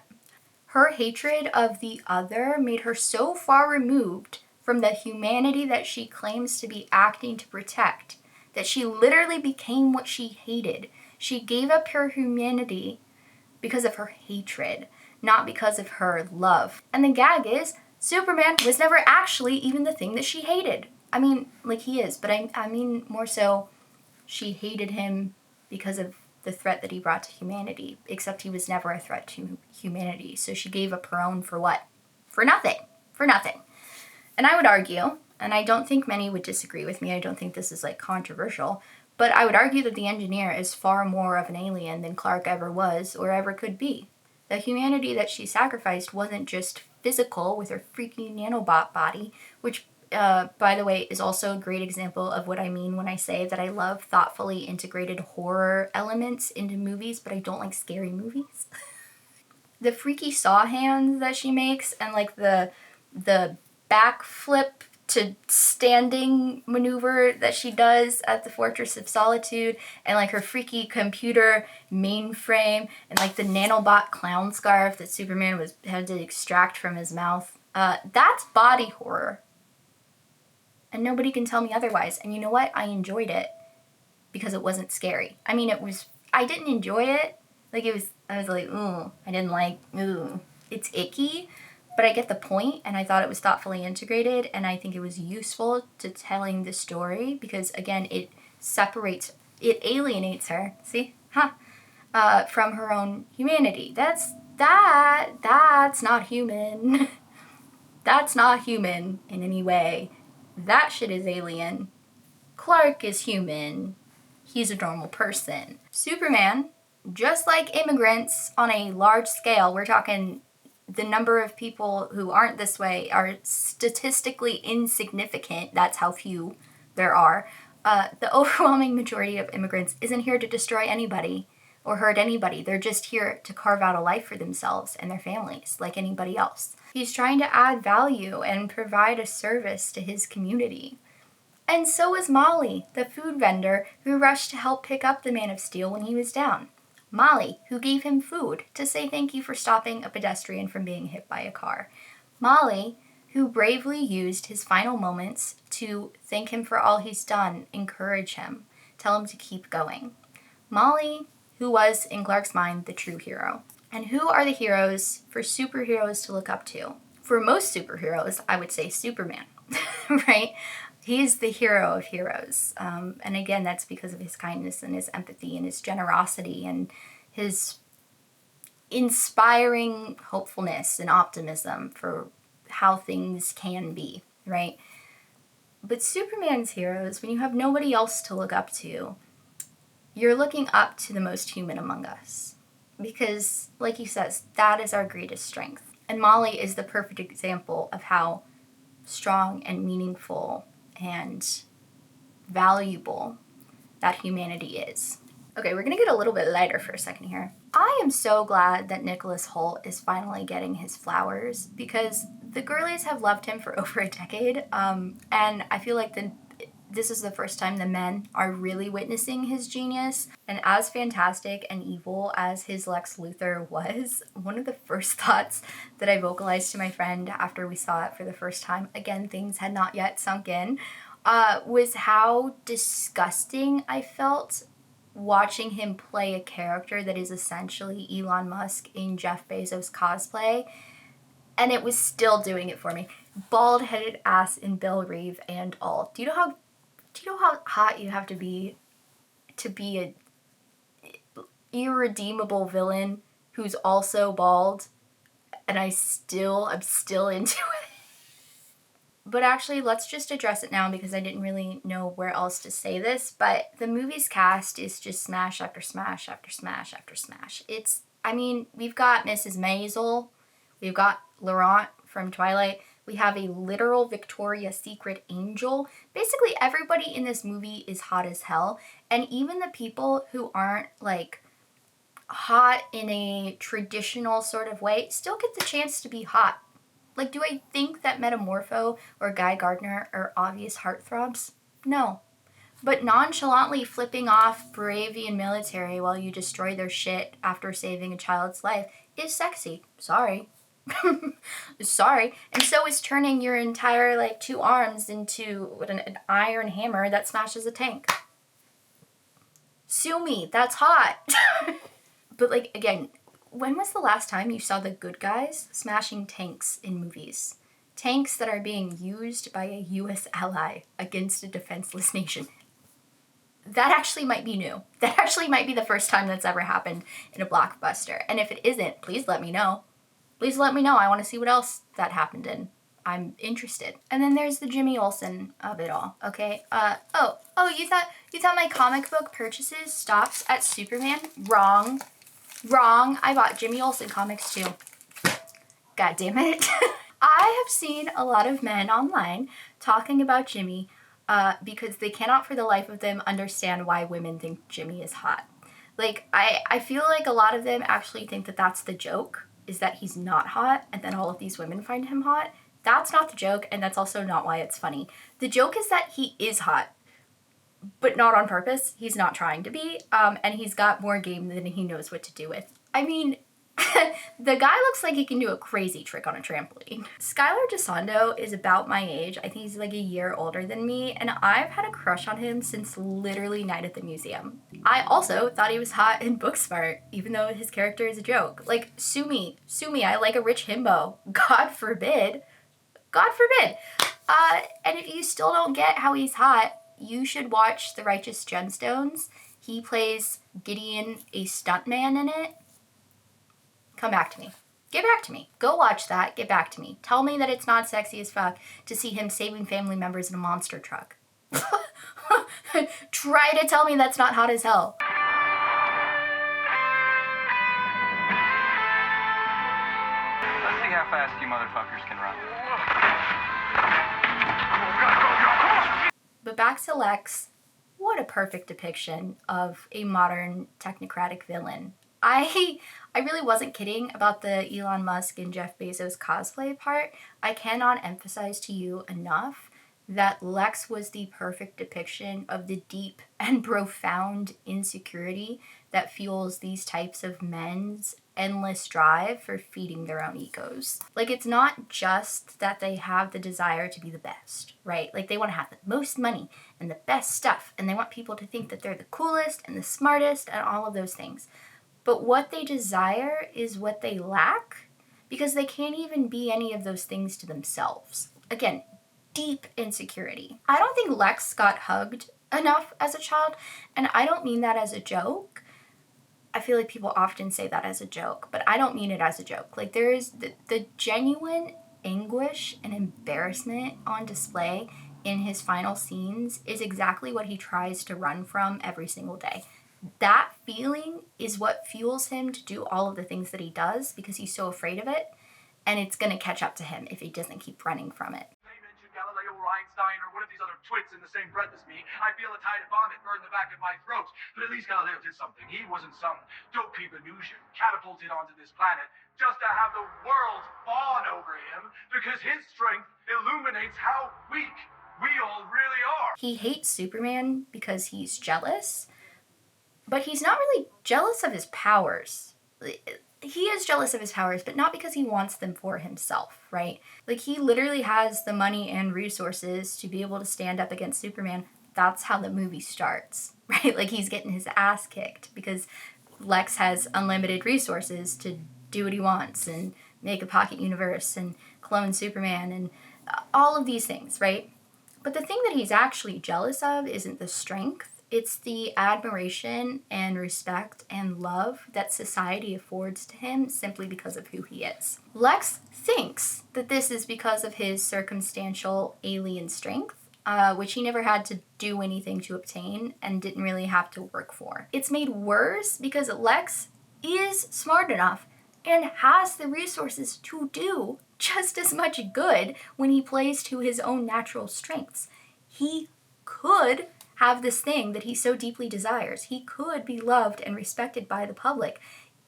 Her hatred of the other made her so far removed from the humanity that she claims to be acting to protect that she literally became what she hated. She gave up her humanity because of her hatred, not because of her love. And the gag is, Superman was never actually even the thing that she hated. I mean, like, he is, but I mean more so she hated him because of the threat that he brought to humanity, except he was never a threat to humanity. So she gave up her own for what? For nothing. For nothing. And I would argue, and I don't think many would disagree with me, I don't think this is like controversial, but I would argue that the engineer is far more of an alien than Clark ever was or ever could be. The humanity that she sacrificed wasn't just physical with her freaky nanobot body, which by the way, is also a great example of what I mean when I say that I love thoughtfully integrated horror elements into movies, but I don't like scary movies. The freaky saw hands that she makes and like the backflip to standing maneuver that she does at the Fortress of Solitude, and like her freaky computer mainframe, and like the nanobot clown scarf that Superman had to extract from his mouth. That's body horror. And nobody can tell me otherwise. And you know what? I enjoyed it because it wasn't scary. I mean, I didn't enjoy it. Like I was like, ooh, I didn't like, ooh, it's icky. But I get the point, and I thought it was thoughtfully integrated, and I think it was useful to telling the story because, again, it alienates her, see? From her own humanity. That's not human. That's not human in any way. That shit is alien. Clark is human. He's a normal person. Superman, just like immigrants on a large scale, we're talking the number of people who aren't this way are statistically insignificant. That's how few there are. The overwhelming majority of immigrants isn't here to destroy anybody or hurt anybody. They're just here to carve out a life for themselves and their families, like anybody else. He's trying to add value and provide a service to his community. And so is Molly, the food vendor who rushed to help pick up the Man of Steel when he was down. Molly, who gave him food to say thank you for stopping a pedestrian from being hit by a car. Molly, who bravely used his final moments to thank him for all he's done, encourage him, tell him to keep going. Molly, who was, in Clark's mind, the true hero. And who are the heroes for superheroes to look up to? For most superheroes, I would say Superman, right? He's the hero of heroes. And again, that's because of his kindness and his empathy and his generosity and his inspiring hopefulness and optimism for how things can be, right? But Superman's heroes, when you have nobody else to look up to, you're looking up to the most human among us. Because, like he says, that is our greatest strength. And Molly is the perfect example of how strong and meaningful and valuable that humanity is. Okay, we're gonna get a little bit lighter for a second here. I am so glad that Nicholas Hoult is finally getting his flowers because the girlies have loved him for over a decade, and I feel like this is the first time the men are really witnessing his genius. And as fantastic and evil as his Lex Luthor was, one of the first thoughts that I vocalized to my friend after we saw it for the first time, again, things had not yet sunk in, was how disgusting I felt watching him play a character that is essentially Elon Musk in Jeff Bezos cosplay. And it was still doing it for me. Bald-headed ass in Bill Reeve and all. Do you know how hot you have to be a irredeemable villain who's also bald? And I'm still into it. But actually, let's just address it now because I didn't really know where else to say this. But the movie's cast is just smash after smash after smash after smash. We've got Mrs. Maisel. We've got Laurent from Twilight. We have a literal Victoria's Secret angel. Basically, everybody in this movie is hot as hell. And even the people who aren't, like, hot in a traditional sort of way still get the chance to be hot. Like, do I think that Metamorpho or Guy Gardner are obvious heartthrobs? No. But nonchalantly flipping off Bravian military while you destroy their shit after saving a child's life is sexy. Sorry. Sorry. And so is turning your entire, two arms into an iron hammer that smashes a tank. Sue me. That's hot. But, again, when was the last time you saw the good guys smashing tanks in movies? Tanks that are being used by a U.S. ally against a defenseless nation. That actually might be new. That actually might be the first time that's ever happened in a blockbuster. And if it isn't, please let me know. Please let me know. I want to see what else that happened in. I'm interested. And then there's the Jimmy Olsen of it all, okay? You thought my comic book purchases stopped at Superman? Wrong. I bought Jimmy Olsen comics too. God damn it. I have seen a lot of men online talking about Jimmy because they cannot for the life of them understand why women think Jimmy is hot. Like, I feel like a lot of them actually think that that's the joke, is that he's not hot, and then all of these women find him hot. That's not the joke, and that's also not why it's funny. The joke is that he is hot, but not on purpose. He's not trying to be, and he's got more game than he knows what to do with. I mean, the guy looks like he can do a crazy trick on a trampoline. Skylar DeSondo is about my age. I think he's like a year older than me, and I've had a crush on him since literally Night at the Museum. I also thought he was hot in Booksmart, even though his character is a joke. Like, sue me, I like a rich himbo. God forbid. God forbid. And if you still don't get how he's hot, you should watch The Righteous Gemstones. He plays Gideon, a stuntman in it. Come back to me. Get back to me. Go watch that. Get back to me. Tell me that it's not sexy as fuck to see him saving family members in a monster truck. Try to tell me that's not hot as hell. Let's see how fast you motherfuckers can run. But back to Lex. What a perfect depiction of a modern technocratic villain. I really wasn't kidding about the Elon Musk and Jeff Bezos cosplay part. I cannot emphasize to you enough that Lex was the perfect depiction of the deep and profound insecurity that fuels these types of men's endless drive for feeding their own egos. Like, it's not just that they have the desire to be the best, right? Like, they want to have the most money and the best stuff, and they want people to think that they're the coolest and the smartest and all of those things. But what they desire is what they lack, because they can't even be any of those things to themselves. Again, deep insecurity. I don't think Lex got hugged enough as a child, and I don't mean that as a joke. I feel like people often say that as a joke, but I don't mean it as a joke. Like, there is the genuine anguish and embarrassment on display in his final scenes is exactly what he tries to run from every single day. That feeling is what fuels him to do all of the things that he does because he's so afraid of it, and it's going to catch up to him if he doesn't keep running from it. They mention Galileo or Einstein or one of these other twits in the same breath as me, I feel a tide of vomit burn the back of my throat. But at least Galileo did something. He wasn't some dopey Venusian catapulted onto this planet just to have the world fawn over him, because his strength illuminates how weak we all really are. He hates Superman because he's jealous, but he's not really jealous of his powers. He is jealous of his powers, but not because he wants them for himself, right? Like, he literally has the money and resources to be able to stand up against Superman. That's how the movie starts, right? Like, he's getting his ass kicked because Lex has unlimited resources to do what he wants and make a pocket universe and clone Superman and all of these things, right? But the thing that he's actually jealous of isn't the strength. It's the admiration and respect and love that society affords to him simply because of who he is. Lex thinks that this is because of his circumstantial alien strength, which he never had to do anything to obtain and didn't really have to work for. It's made worse because Lex is smart enough and has the resources to do just as much good when he plays to his own natural strengths. He could have this thing that he so deeply desires. He could be loved and respected by the public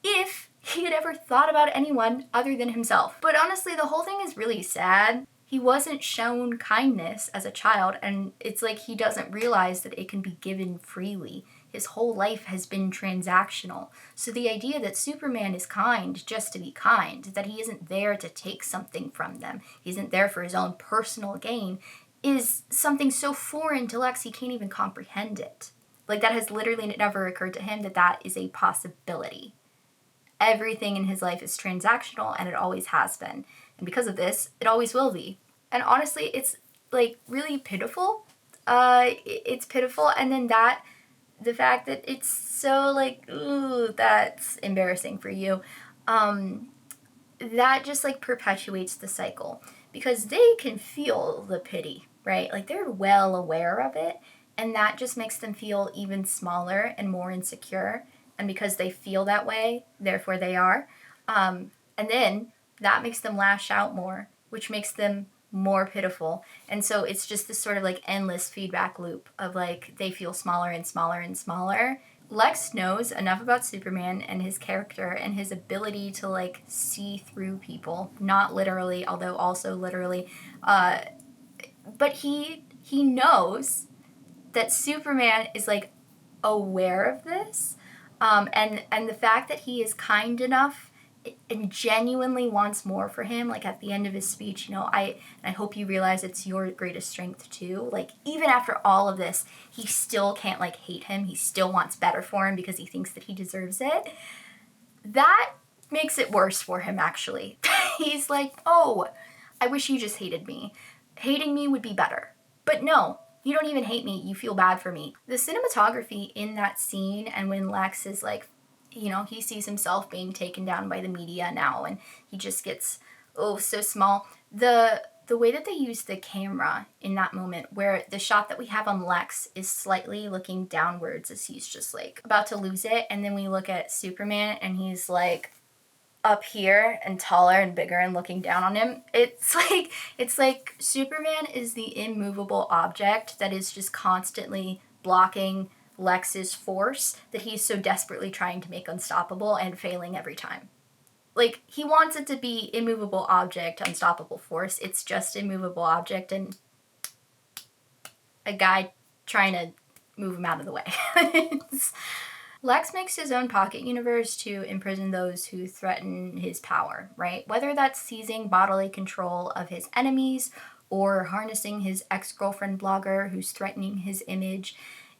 if he had ever thought about anyone other than himself. But honestly, the whole thing is really sad. He wasn't shown kindness as a child, and it's like he doesn't realize that it can be given freely. His whole life has been transactional. So the idea that Superman is kind just to be kind, that he isn't there to take something from them, he isn't there for his own personal gain, is something so foreign to Lex he can't even comprehend it. Like, that has literally never occurred to him that is a possibility. Everything in his life is transactional, and it always has been. And because of this, it always will be. And honestly, it's, like, really pitiful. It's pitiful, and then the fact that it's so, like, ooh, that's embarrassing for you. That just, like, perpetuates the cycle. Because they can feel the pity, right? Like, they're well aware of it, and that just makes them feel even smaller and more insecure. And because they feel that way, therefore they are. And then that makes them lash out more which makes them more pitiful. And so it's just this sort of like endless feedback loop of like they feel smaller and smaller and smaller. Lex knows enough about Superman and his character and his ability to like see through people, not literally, although also literally, but he knows that Superman is like aware of this, and the fact that he is kind enough and genuinely wants more for him. Like at the end of his speech, I hope you realize it's your greatest strength too. Like even after all of this, he still can't like hate him. He still wants better for him because he thinks that he deserves it. That makes it worse for him, actually. He's like, oh, I wish you just hated me. Hating me would be better. But no, you don't even hate me. You feel bad for me. The cinematography in that scene, and when Lex is like, he sees himself being taken down by the media now, and he just gets, so small. The way that they use the camera in that moment, where the shot that we have on Lex is slightly looking downwards as he's just like about to lose it, and then we look at Superman and he's like up here and taller and bigger and looking down on him. It's like Superman is the immovable object that is just constantly blocking Lex's force that he's so desperately trying to make unstoppable and failing every time. Like, he wants it to be immovable object, unstoppable force. It's just immovable object and a guy trying to move him out of the way. Lex makes his own pocket universe to imprison those who threaten his power, right? Whether that's seizing bodily control of his enemies or harnessing his ex-girlfriend blogger who's threatening his image,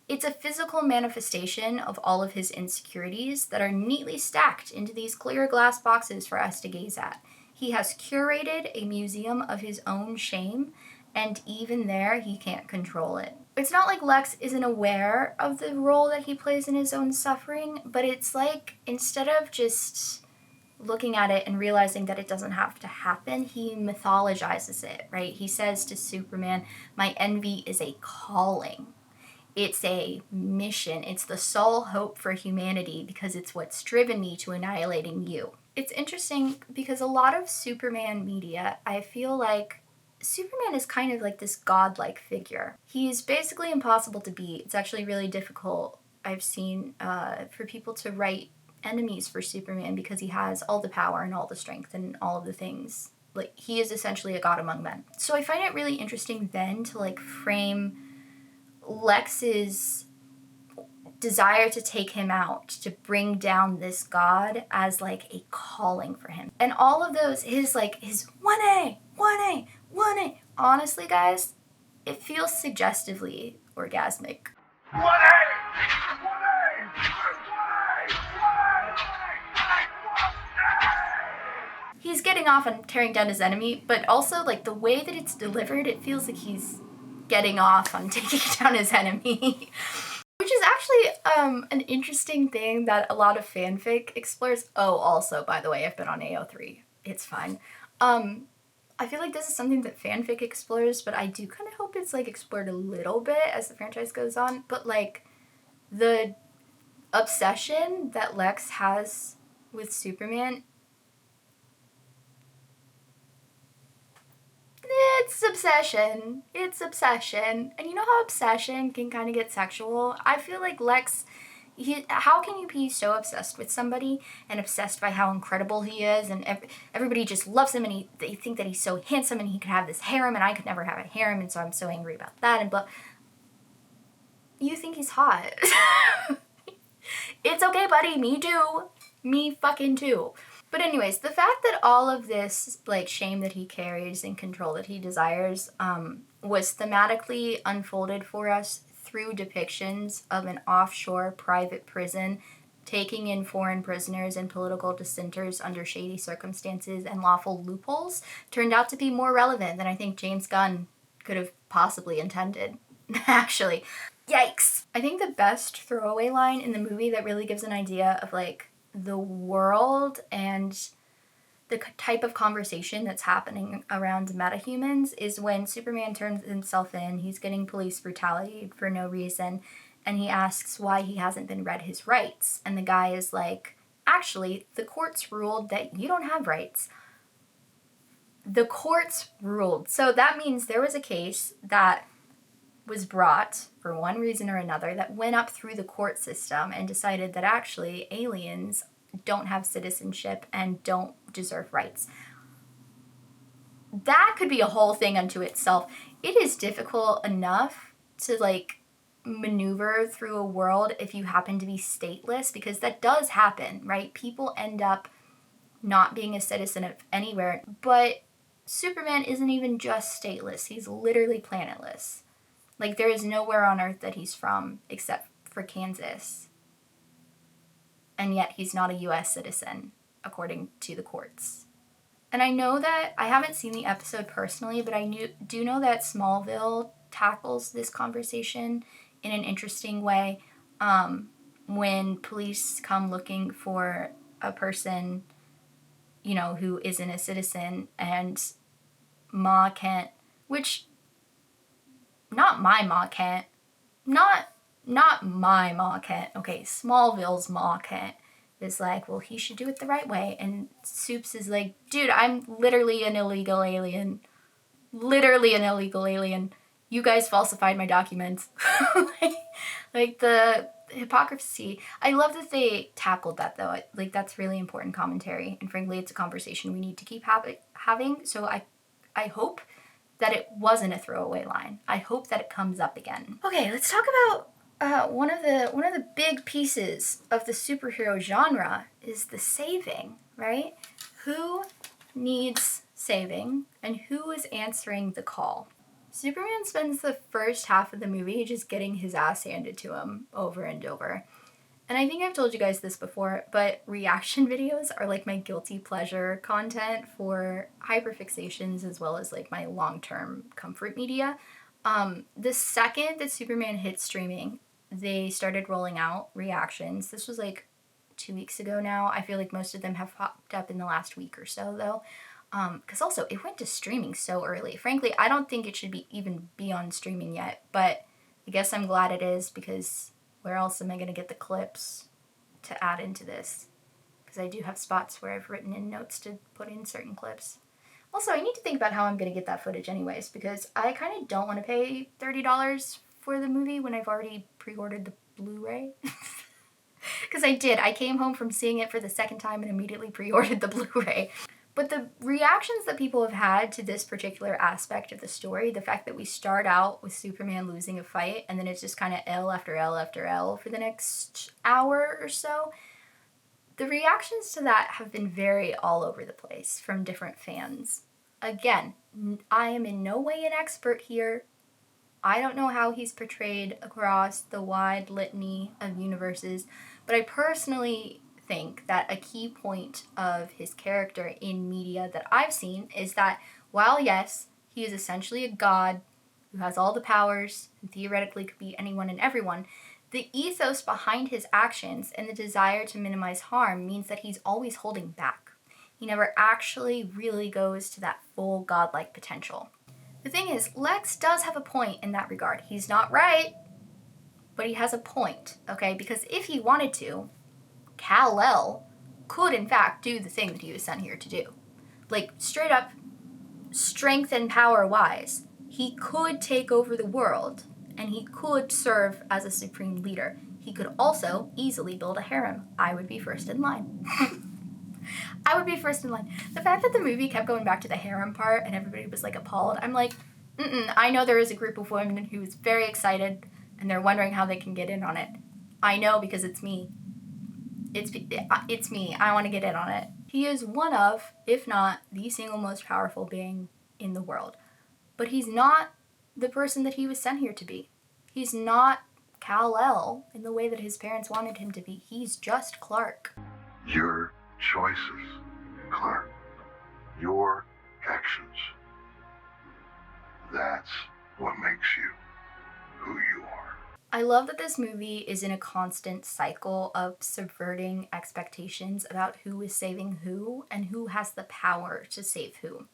it's a physical manifestation of all of his insecurities that are neatly stacked into these clear glass boxes for us to gaze at. He has curated a museum of his own shame, and even there, he can't control it. It's not like Lex isn't aware of the role that he plays in his own suffering, but it's like, instead of just looking at it and realizing that it doesn't have to happen, he mythologizes it, right? He says to Superman, my envy is a calling. It's a mission. It's the sole hope for humanity because it's what's driven me to annihilating you. It's interesting because a lot of Superman media, I feel like Superman is kind of like this godlike figure. He's basically impossible to beat. It's actually really difficult, I've seen, for people to write enemies for Superman because he has all the power and all the strength and all of the things. Like, he is essentially a god among men. So I find it really interesting then to like frame Lex's desire to take him out, to bring down this god as like a calling for him. And all of those, his 1A, 1A, 1A. Honestly, guys, it feels suggestively orgasmic. 1A! He's getting off on tearing down his enemy, but also like the way that it's delivered, it feels like he's getting off on taking down his enemy. Which is actually an interesting thing that a lot of fanfic explores. Oh, also, by the way, I've been on AO3. It's fine. I feel like this is something that fanfic explores, but I do kind of hope it's like explored a little bit as the franchise goes on. But like the obsession that Lex has with Superman, it's obsession. It's obsession. And you know how obsession can kind of get sexual? I feel like Lex, how can you be so obsessed with somebody and obsessed by how incredible he is and everybody just loves him and they think that he's so handsome and he could have this harem and I could never have a harem and so I'm so angry about that and blah. You think he's hot. It's okay, buddy. Me too. Me fucking too. But anyways, the fact that all of this like shame that he carries and control that he desires was thematically unfolded for us through depictions of an offshore private prison taking in foreign prisoners and political dissenters under shady circumstances and lawful loopholes turned out to be more relevant than I think James Gunn could have possibly intended. Actually, yikes. I think the best throwaway line in the movie that really gives an idea of like the world and the type of conversation that's happening around metahumans is when Superman turns himself in, he's getting police brutality for no reason, and he asks why he hasn't been read his rights. And the guy is like, actually, the courts ruled that you don't have rights. the courts ruled. So that means there was a case that was brought for one reason or another that went up through the court system and decided that actually aliens don't have citizenship and don't deserve rights. That could be a whole thing unto itself. It is difficult enough to like maneuver through a world if you happen to be stateless, because that does happen, right? People end up not being a citizen of anywhere. But Superman isn't even just stateless. He's literally planetless. Like, there is nowhere on Earth that he's from except for Kansas. And yet he's not a US citizen, according to the courts. And I know that, I haven't seen the episode personally, but I do know that Smallville tackles this conversation in an interesting way. When police come looking for a person, you know, who isn't a citizen, and Ma Kent, which, not my Ma Kent, not my Ma Kent, okay, Smallville's Ma Kent is like, well, he should do it the right way. And Soups is like, dude, I'm literally an illegal alien. Literally an illegal alien. You guys falsified my documents. like the hypocrisy. I love that they tackled that, though. Like, that's really important commentary. And frankly, it's a conversation we need to keep having. So I hope that it wasn't a throwaway line. I hope that it comes up again. Okay, let's talk about one of the big pieces of the superhero genre is the saving, right? Who needs saving and who is answering the call? Superman spends the first half of the movie just getting his ass handed to him over and over. And I think I've told you guys this before, but reaction videos are like my guilty pleasure content for hyperfixations, as well as like my long-term comfort media. The second that Superman hit streaming, they started rolling out reactions. This was like 2 weeks ago now. I feel like most of them have popped up in the last week or so, though. Because also, it went to streaming so early. Frankly, I don't think it should even be on streaming yet, but I guess I'm glad it is, because where else am I going to get the clips to add into this? Because I do have spots where I've written in notes to put in certain clips. Also, I need to think about how I'm going to get that footage anyways, because I kind of don't want to pay $30 for the movie when I've already pre-ordered the Blu-ray. Because I did. I came home from seeing it for the second time and immediately pre-ordered the Blu-ray. But the reactions that people have had to this particular aspect of the story, the fact that we start out with Superman losing a fight and then it's just kind of L after L after L for the next hour or so, the reactions to that have been very all over the place from different fans. Again, I am in no way an expert here. I don't know how he's portrayed across the wide litany of universes, but I personally think that a key point of his character in media that I've seen is that while, yes, he is essentially a god who has all the powers and theoretically could be anyone and everyone, the ethos behind his actions and the desire to minimize harm means that he's always holding back. He never actually really goes to that full godlike potential. The thing is, Lex does have a point in that regard. He's not right, but he has a point, okay? Because if he wanted to, Kal-El could in fact do the thing that he was sent here to do. Like, straight up, strength and power wise, he could take over the world and he could serve as a supreme leader. He could also easily build a harem. I would be first in line. I would be first in line. The fact that the movie kept going back to the harem part and everybody was like appalled, I'm like, I know there is a group of women who's very excited and they're wondering how they can get in on it. I know, because it's me. It's me. I want to get in on it. He is one of, if not the single most powerful being in the world. But he's not the person that he was sent here to be. He's not Kal-El in the way that his parents wanted him to be. He's just Clark. Your choices, Clark. Your actions. That's what makes you who you are. I love that this movie is in a constant cycle of subverting expectations about who is saving who and who has the power to save who.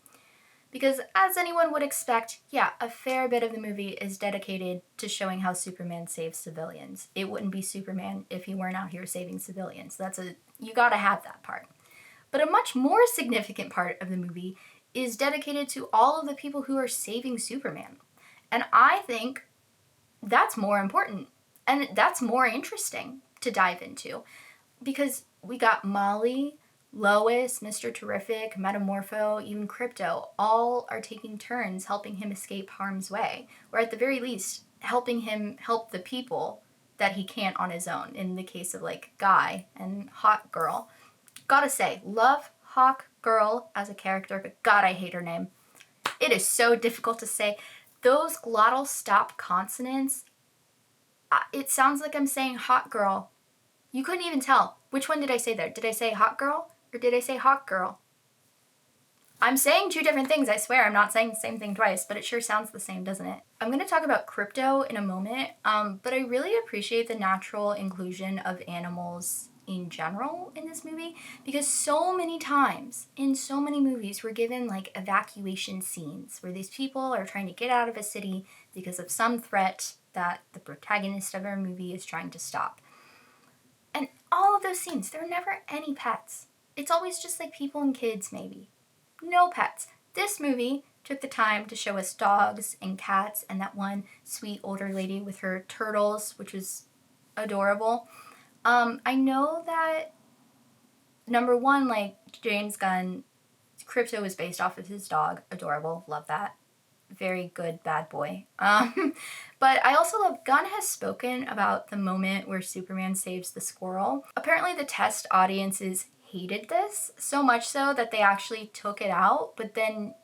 Because as anyone would expect, yeah, a fair bit of the movie is dedicated to showing how Superman saves civilians. It wouldn't be Superman if he weren't out here saving civilians. You gotta have that part. But a much more significant part of the movie is dedicated to all of the people who are saving Superman. And I think that's more important and that's more interesting to dive into, because we got Molly, Lois, Mr. Terrific, Metamorpho, even Crypto, all are taking turns helping him escape harm's way, or at the very least, helping him help the people that he can't on his own, in the case of like Guy and Hawk Girl. Gotta say, love Hawk Girl as a character, but God, I hate her name. It is so difficult to say. Those glottal stop consonants, it sounds like I'm saying Hot Girl. You couldn't even tell. Which one did I say there? Did I say Hot Girl or did I say Hawk Girl? I'm saying two different things, I swear. I'm not saying the same thing twice, but it sure sounds the same, doesn't it? I'm going to talk about Crypto in a moment, but I really appreciate the natural inclusion of animals in general in this movie, because so many times in so many movies we're given like evacuation scenes where these people are trying to get out of a city because of some threat that the protagonist of our movie is trying to stop. And all of those scenes, there are never any pets. It's always just like people and kids, maybe. No pets. This movie took the time to show us dogs and cats and that one sweet older lady with her turtles, which was adorable. I know that, number one, like, James Gunn, Crypto is based off of his dog. Adorable. Love that. Very good bad boy. But I also love Gunn has spoken about the moment where Superman saves the squirrel. Apparently the test audiences hated this, so much so that they actually took it out, but then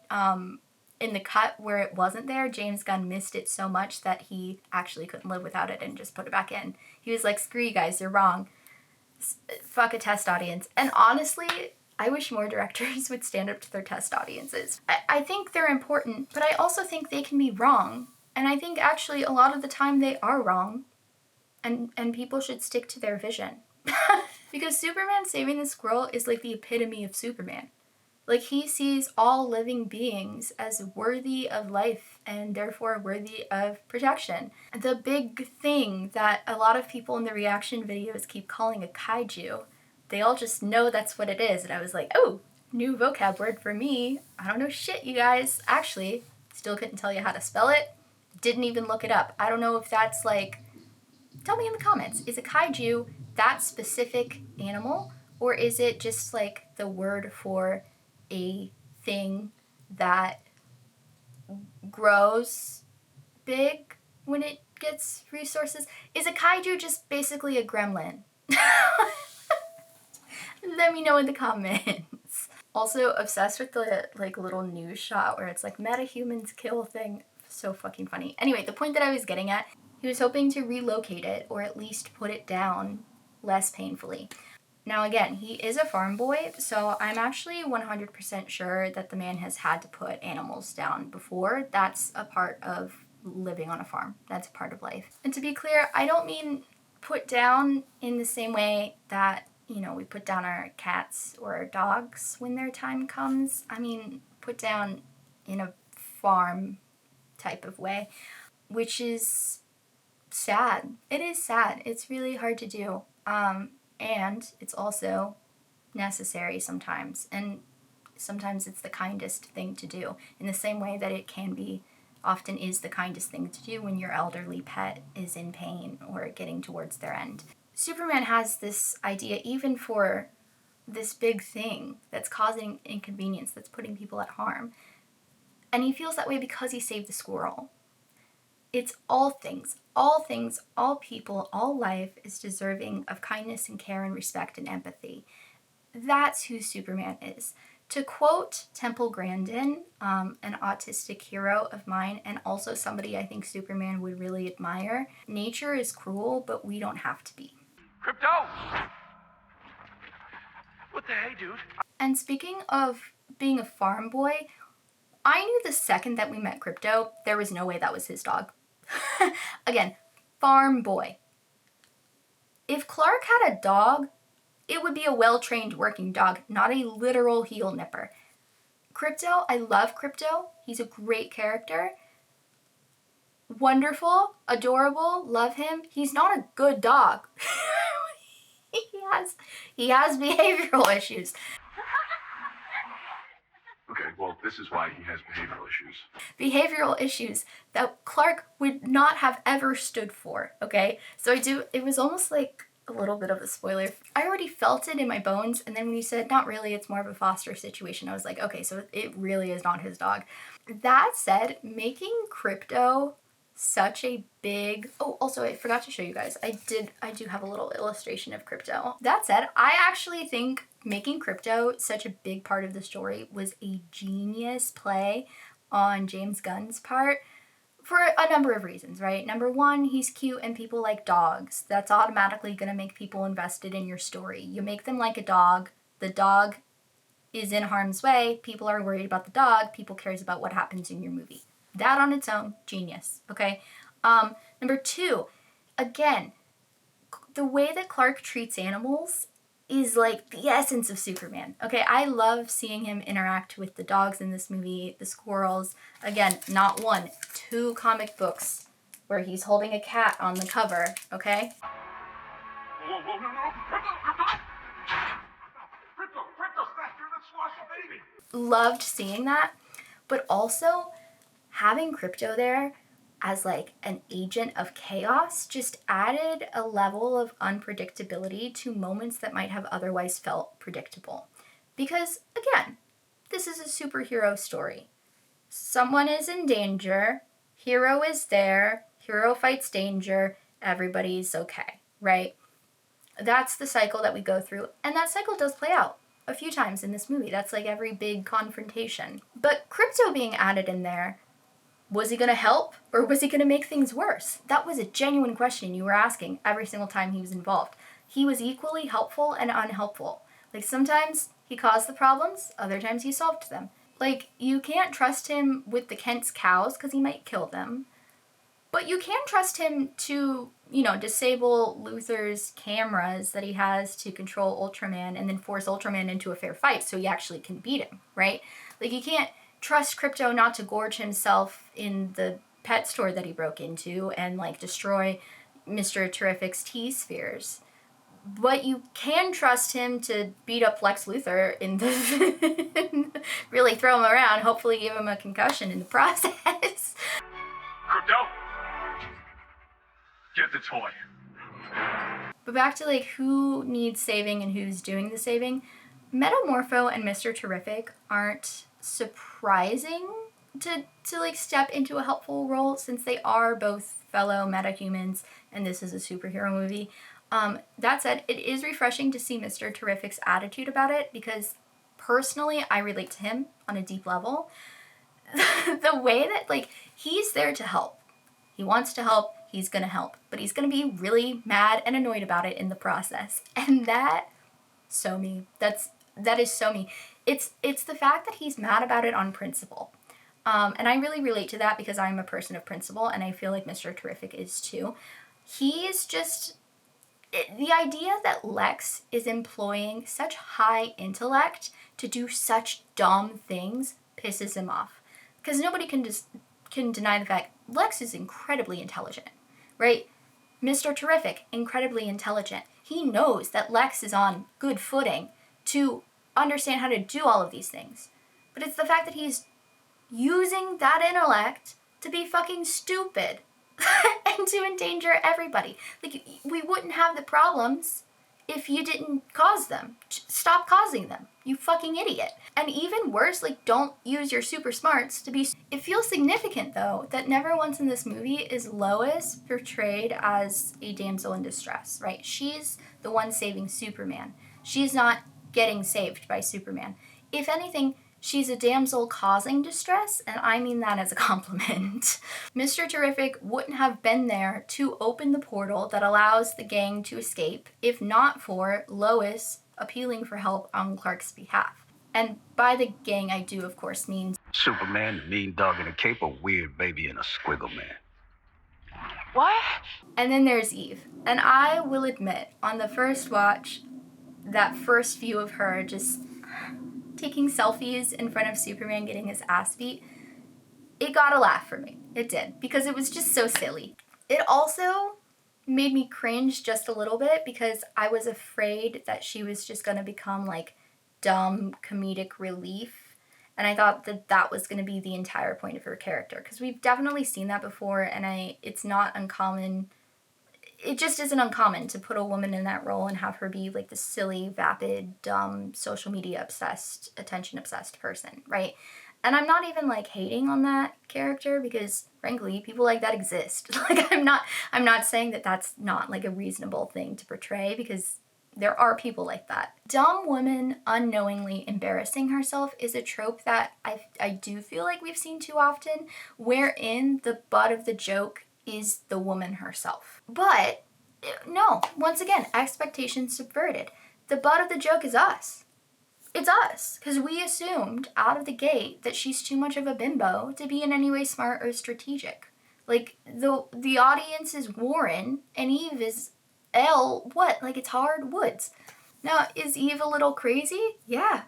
in the cut where it wasn't there, James Gunn missed it so much that he actually couldn't live without it and just put it back in. He was like, screw you guys, you're wrong. Fuck a test audience. And honestly, I wish more directors would stand up to their test audiences. I think they're important, but I also think they can be wrong. And I think actually a lot of the time they are wrong. And people should stick to their vision. Because Superman saving the squirrel is like the epitome of Superman. Like, he sees all living beings as worthy of life and therefore worthy of protection. The big thing that a lot of people in the reaction videos keep calling a kaiju, they all just know that's what it is. And I was like, oh, new vocab word for me. I don't know shit, you guys. Actually, still couldn't tell you how to spell it. Didn't even look it up. I don't know if that's like, tell me in the comments, is a kaiju that specific animal? Or is it just like the word for a thing that grows big when it gets resources? Is a kaiju just basically a gremlin? Let me know in the comments. Also obsessed with the like little news shot where it's like metahumans kill thing. So fucking funny. Anyway, the point that I was getting at, he was hoping to relocate it or at least put it down less painfully. Now again, he is a farm boy, so I'm actually 100% sure that the man has had to put animals down before. That's a part of living on a farm. That's a part of life. And to be clear, I don't mean put down in the same way that, you know, we put down our cats or our dogs when their time comes. I mean, put down in a farm type of way, which is sad. It is sad. It's really hard to do. And it's also necessary sometimes. And sometimes it's the kindest thing to do, in the same way that it can be, often is the kindest thing to do when your elderly pet is in pain or getting towards their end. Superman has this idea, even for this big thing that's causing inconvenience, that's putting people at harm. And he feels that way because he saved the squirrel. It's all things, all people, all life is deserving of kindness and care and respect and empathy. That's who Superman is. To quote Temple Grandin, an autistic hero of mine, and also somebody I think Superman would really admire, nature is cruel, but we don't have to be. Crypto! What the hey, dude? And speaking of being a farm boy, I knew the second that we met Crypto, there was no way that was his dog. Again, farm boy. If Clark had a dog, it would be a well-trained working dog, not a literal heel nipper. Crypto, I love Crypto. He's a great character. Wonderful, adorable, love him. He's not a good dog. He has behavioral issues. Okay, well, this is why he has behavioral issues. Behavioral issues that Clark would not have ever stood for, okay? So it was almost like a little bit of a spoiler. I already felt it in my bones, and then when you said, not really, it's more of a foster situation, I was like, okay, so it really is not his dog. That said, making Crypto such a big... Oh, also, I forgot to show you guys. I do have a little illustration of Crypto. That said, I actually think making Crypto such a big part of the story was a genius play on James Gunn's part for a number of reasons, right? Number one, he's cute and people like dogs. That's automatically going to make people invested in your story. You make them like a dog. The dog is in harm's way. People are worried about the dog. People cares about what happens in your movie. That on its own, genius, okay? Number two, again, the way that Clark treats animals is like the essence of Superman. Okay, I love seeing him interact with the dogs in this movie, the squirrels. Again, not one, two comic books where he's holding a cat on the cover, okay? Whoa, whoa, no, no, Crypto, faster than squash a baby. Loved seeing that, but also having Crypto there as like an agent of chaos just added a level of unpredictability to moments that might have otherwise felt predictable. Because again, this is a superhero story. Someone is in danger, hero is there, hero fights danger, everybody's okay, right? That's the cycle that we go through, and that cycle does play out a few times in this movie. That's like every big confrontation. But Crypto being added in there, was he going to help or was he going to make things worse? That was a genuine question you were asking every single time he was involved. He was equally helpful and unhelpful. Like sometimes he caused the problems, other times he solved them. Like you can't trust him with the Kent's cows because he might kill them. But you can trust him to, disable Luthor's cameras that he has to control Ultraman and then force Ultraman into a fair fight so he actually can beat him, right? Like you can't trust Crypto not to gorge himself in the pet store that he broke into and like destroy Mr. Terrific's T-spheres. But you can trust him to beat up Lex Luthor in the really throw him around, hopefully give him a concussion in the process. Crypto, get the toy. But back to like who needs saving and who's doing the saving. Metamorpho and Mr. Terrific aren't surprising to like step into a helpful role since they are both fellow metahumans and this is a superhero movie. That said, it is refreshing to see Mr. Terrific's attitude about it because personally I relate to him on a deep level. The way that like he's there to help. He wants to help, he's gonna help, but he's gonna be really mad and annoyed about it in the process. And that so me. That is so me. It's the fact that he's mad about it on principle. And I really relate to that because I'm a person of principle and I feel like Mr. Terrific is too. He is just... The idea that Lex is employing such high intellect to do such dumb things pisses him off. Because nobody can deny the fact Lex is incredibly intelligent, right? Mr. Terrific, incredibly intelligent. He knows that Lex is on good footing to understand how to do all of these things. But it's the fact that he's using that intellect to be fucking stupid and to endanger everybody. Like, we wouldn't have the problems if you didn't cause them. Stop causing them, you fucking idiot. And even worse, like, don't use your super smarts to be... It feels significant, though, that never once in this movie is Lois portrayed as a damsel in distress, right? She's the one saving Superman. She's not getting saved by Superman. If anything, she's a damsel causing distress, and I mean that as a compliment. Mr. Terrific wouldn't have been there to open the portal that allows the gang to escape if not for Lois appealing for help on Clark's behalf. And by the gang, I do, of course, mean Superman, the mean dog in a cape, a weird baby, and a squiggle man. What? And then there's Eve. And I will admit, on the first watch, that first view of her just taking selfies in front of Superman getting his ass beat, it got a laugh for me. It did, because it was just so silly. It also made me cringe just a little bit because I was afraid that she was just going to become like dumb comedic relief And I thought that that was going to be the entire point of her character, because we've definitely seen that before, and it's not uncommon. It just isn't uncommon to put a woman in that role and have her be like the silly, vapid, dumb, social media obsessed, attention obsessed person, right? And I'm not even like hating on that character, because frankly, people like that exist. Like I'm not saying that that's not like a reasonable thing to portray, because there are people like that. Dumb woman unknowingly embarrassing herself is a trope that I do feel like we've seen too often, wherein the butt of the joke is the woman herself. But no, once again, expectations subverted. The butt of the joke is us. It's us, because we assumed out of the gate that she's too much of a bimbo to be in any way smart or strategic. Like, the audience is Warren, and Eve is Elle, what? Like, it's hard woods. Now, is Eve a little crazy? Yeah.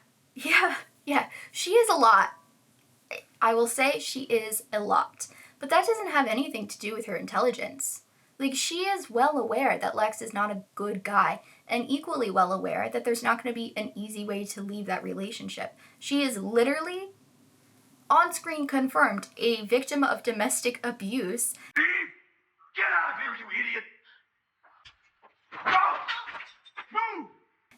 She is a lot. I will say she is a lot. But that doesn't have anything to do with her intelligence. Like, she is well aware that Lex is not a good guy, and equally well aware that there's not going to be an easy way to leave that relationship. She is literally, on-screen confirmed, a victim of domestic abuse. Eve! Get out of here, you idiot! Go! Move!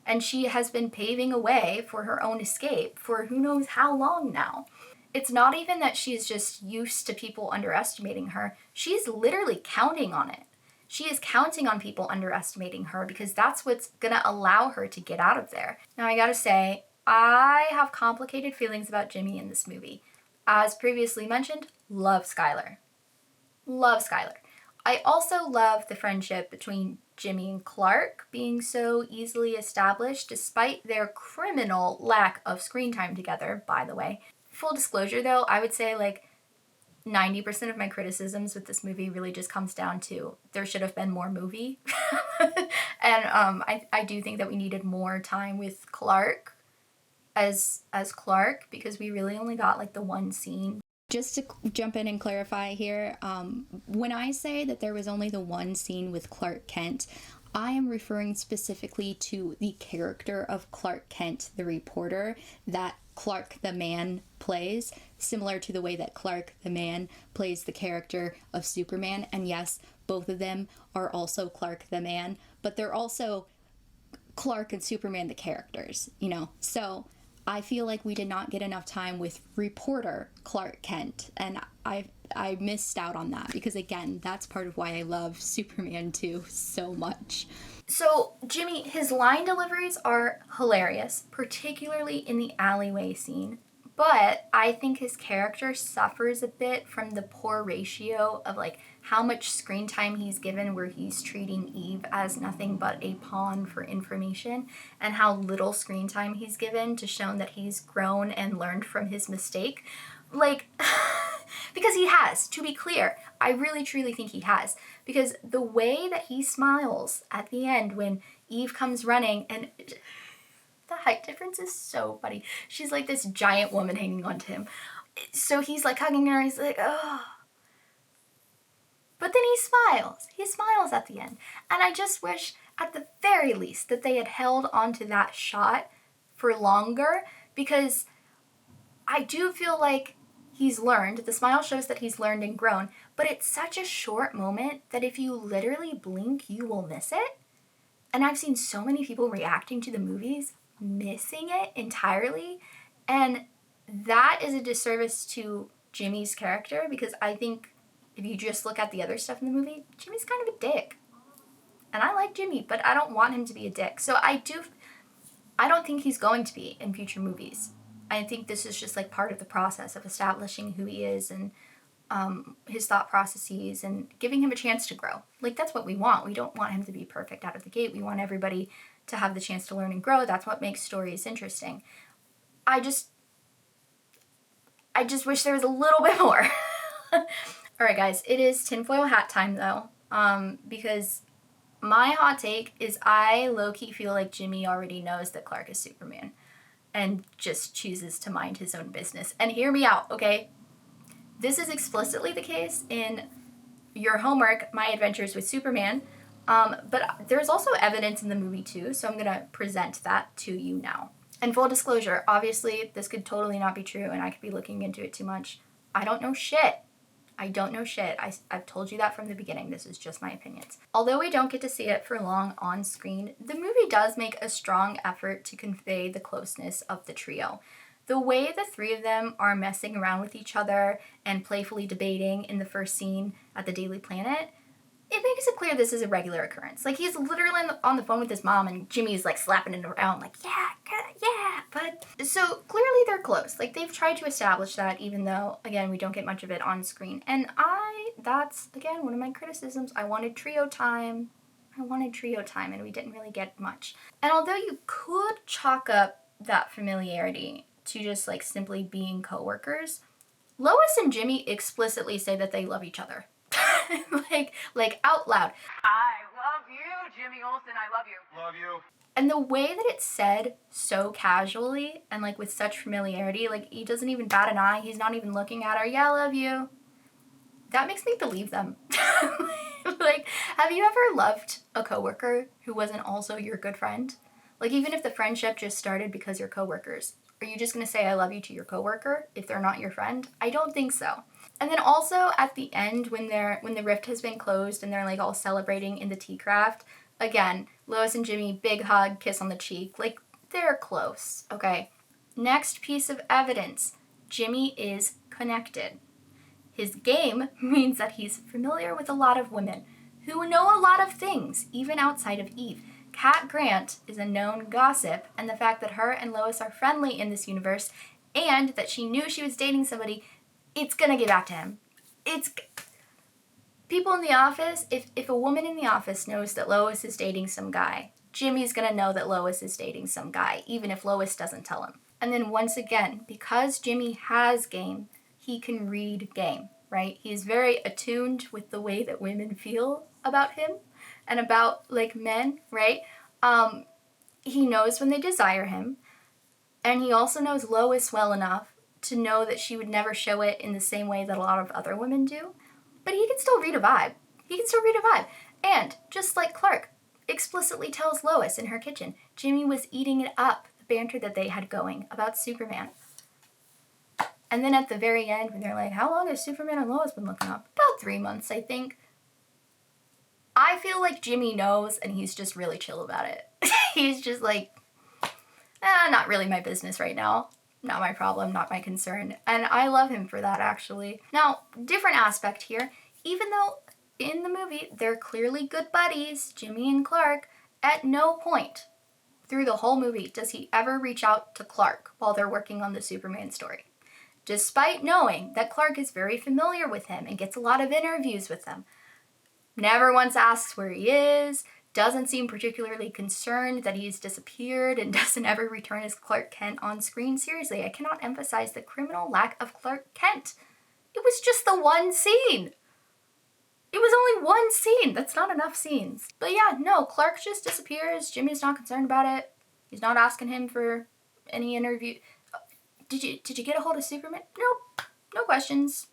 And she has been paving a way for her own escape for who knows how long now. It's not even that she's just used to people underestimating her. She's literally counting on it. She is counting on people underestimating her, because that's what's gonna allow her to get out of there. Now, I gotta say, I have complicated feelings about Jimmy in this movie. As previously mentioned, love Skylar. Love Skylar. I also love the friendship between Jimmy and Clark being so easily established despite their criminal lack of screen time together, by the way. Full disclosure though, I would say like 90% of my criticisms with this movie really just comes down to there should have been more movie. And I do think that we needed more time with Clark as Clark, because we really only got like the one scene. Just to jump in and clarify here, when I say that there was only the one scene with Clark Kent, I am referring specifically to the character of Clark Kent, the reporter, that Clark the Man plays, similar to the way that Clark the Man plays the character of Superman. And yes, both of them are also Clark the Man, but they're also Clark and Superman the characters, you know? So I feel like we did not get enough time with reporter Clark Kent, and I missed out on that, because again, that's part of why I love Superman 2 so much. So Jimmy, his line deliveries are hilarious, particularly in the alleyway scene, but I think his character suffers a bit from the poor ratio of like how much screen time he's given, where he's treating Eve as nothing but a pawn for information, and how little screen time he's given to show that he's grown and learned from his mistake. Like, because he has, to be clear, I really truly think he has, because the way that he smiles at the end when Eve comes running, and the height difference is so funny. She's like this giant woman hanging on to him. So he's like hugging her, he's like, oh. But then he smiles. He smiles at the end. And I just wish, at the very least, that they had held onto that shot for longer, because I do feel like he's learned. The smile shows that he's learned and grown, but it's such a short moment that if you literally blink, you will miss it. And I've seen so many people reacting to the movies missing it entirely, and that is a disservice to Jimmy's character, because I think if you just look at the other stuff in the movie, Jimmy's kind of a dick. And I like Jimmy, but I don't want him to be a dick. So I don't think he's going to be in future movies. I think this is just like part of the process of establishing who he is, and his thought processes, and giving him a chance to grow. Like, that's what we want. We don't want him to be perfect out of the gate. We want everybody to have the chance to learn and grow. That's what makes stories interesting. I just wish there was a little bit more. All right, guys, it is tinfoil hat time though, because my hot take is I low-key feel like Jimmy already knows that Clark is Superman and just chooses to mind his own business. And hear me out, okay? This is explicitly the case in your homework, My Adventures with Superman, but there's also evidence in the movie too, so I'm going to present that to you now. And full disclosure, obviously, this could totally not be true, and I could be looking into it too much. I don't know shit. I don't know shit. I've told you that from the beginning. This is just my opinions. Although we don't get to see it for long on screen, the movie does make a strong effort to convey the closeness of the trio. The way the three of them are messing around with each other and playfully debating in the first scene at the Daily Planet, it makes it clear this is a regular occurrence. Like, he's literally on the phone with his mom, and Jimmy's like slapping it around like, yeah, but so clearly they're close. Like, they've tried to establish that, even though, again, we don't get much of it on screen. And that's, again, one of my criticisms. I wanted trio time, and we didn't really get much. And although you could chalk up that familiarity to just, like, simply being coworkers, Lois and Jimmy explicitly say that they love each other. like out loud. I love you, Jimmy Olsen. I love you. Love you. And the way that it's said so casually and like with such familiarity, like he doesn't even bat an eye. He's not even looking at her. Yeah, I love you. That makes me believe them. Like, have you ever loved a coworker who wasn't also your good friend? Like, even if the friendship just started because you're coworkers, are you just gonna say I love you to your coworker if they're not your friend? I don't think so. And then also at the end, when the rift has been closed and they're like all celebrating in the tea craft, again, Lois and Jimmy, big hug, kiss on the cheek, like they're close, okay? Next piece of evidence, Jimmy is connected. His game means that he's familiar with a lot of women who know a lot of things, even outside of Eve. Kat Grant is a known gossip, and the fact that her and Lois are friendly in this universe and that she knew she was dating somebody, it's gonna get back to him. It's people in the office, if a woman in the office knows that Lois is dating some guy, Jimmy's gonna know that Lois is dating some guy, even if Lois doesn't tell him. And then once again, because Jimmy has game, he can read game, right? He's very attuned with the way that women feel about him and about like men, right? He knows when they desire him, and he also knows Lois well enough to know that she would never show it in the same way that a lot of other women do. But he can still read a vibe. And just like Clark explicitly tells Lois in her kitchen, Jimmy was eating it up, the banter that they had going about Superman. And then at the very end, when they're like, how long has Superman and Lois been looking up? About 3 months, I think. I feel like Jimmy knows, and he's just really chill about it. He's just like, not really my business right now. Not my problem, not my concern. And I love him for that, actually. Now, different aspect here. Even though in the movie they're clearly good buddies, Jimmy and Clark, at no point through the whole movie does he ever reach out to Clark while they're working on the Superman story. Despite knowing that Clark is very familiar with him and gets a lot of interviews with him. Never once asks where he is, doesn't seem particularly concerned that he's disappeared, and doesn't ever return as Clark Kent on screen. Seriously, I cannot emphasize the criminal lack of Clark Kent. It was just the one scene. It was only one scene. That's not enough scenes. But yeah, no, Clark just disappears. Jimmy's not concerned about it. He's not asking him for any interview. Did you get a hold of Superman? Nope. No questions.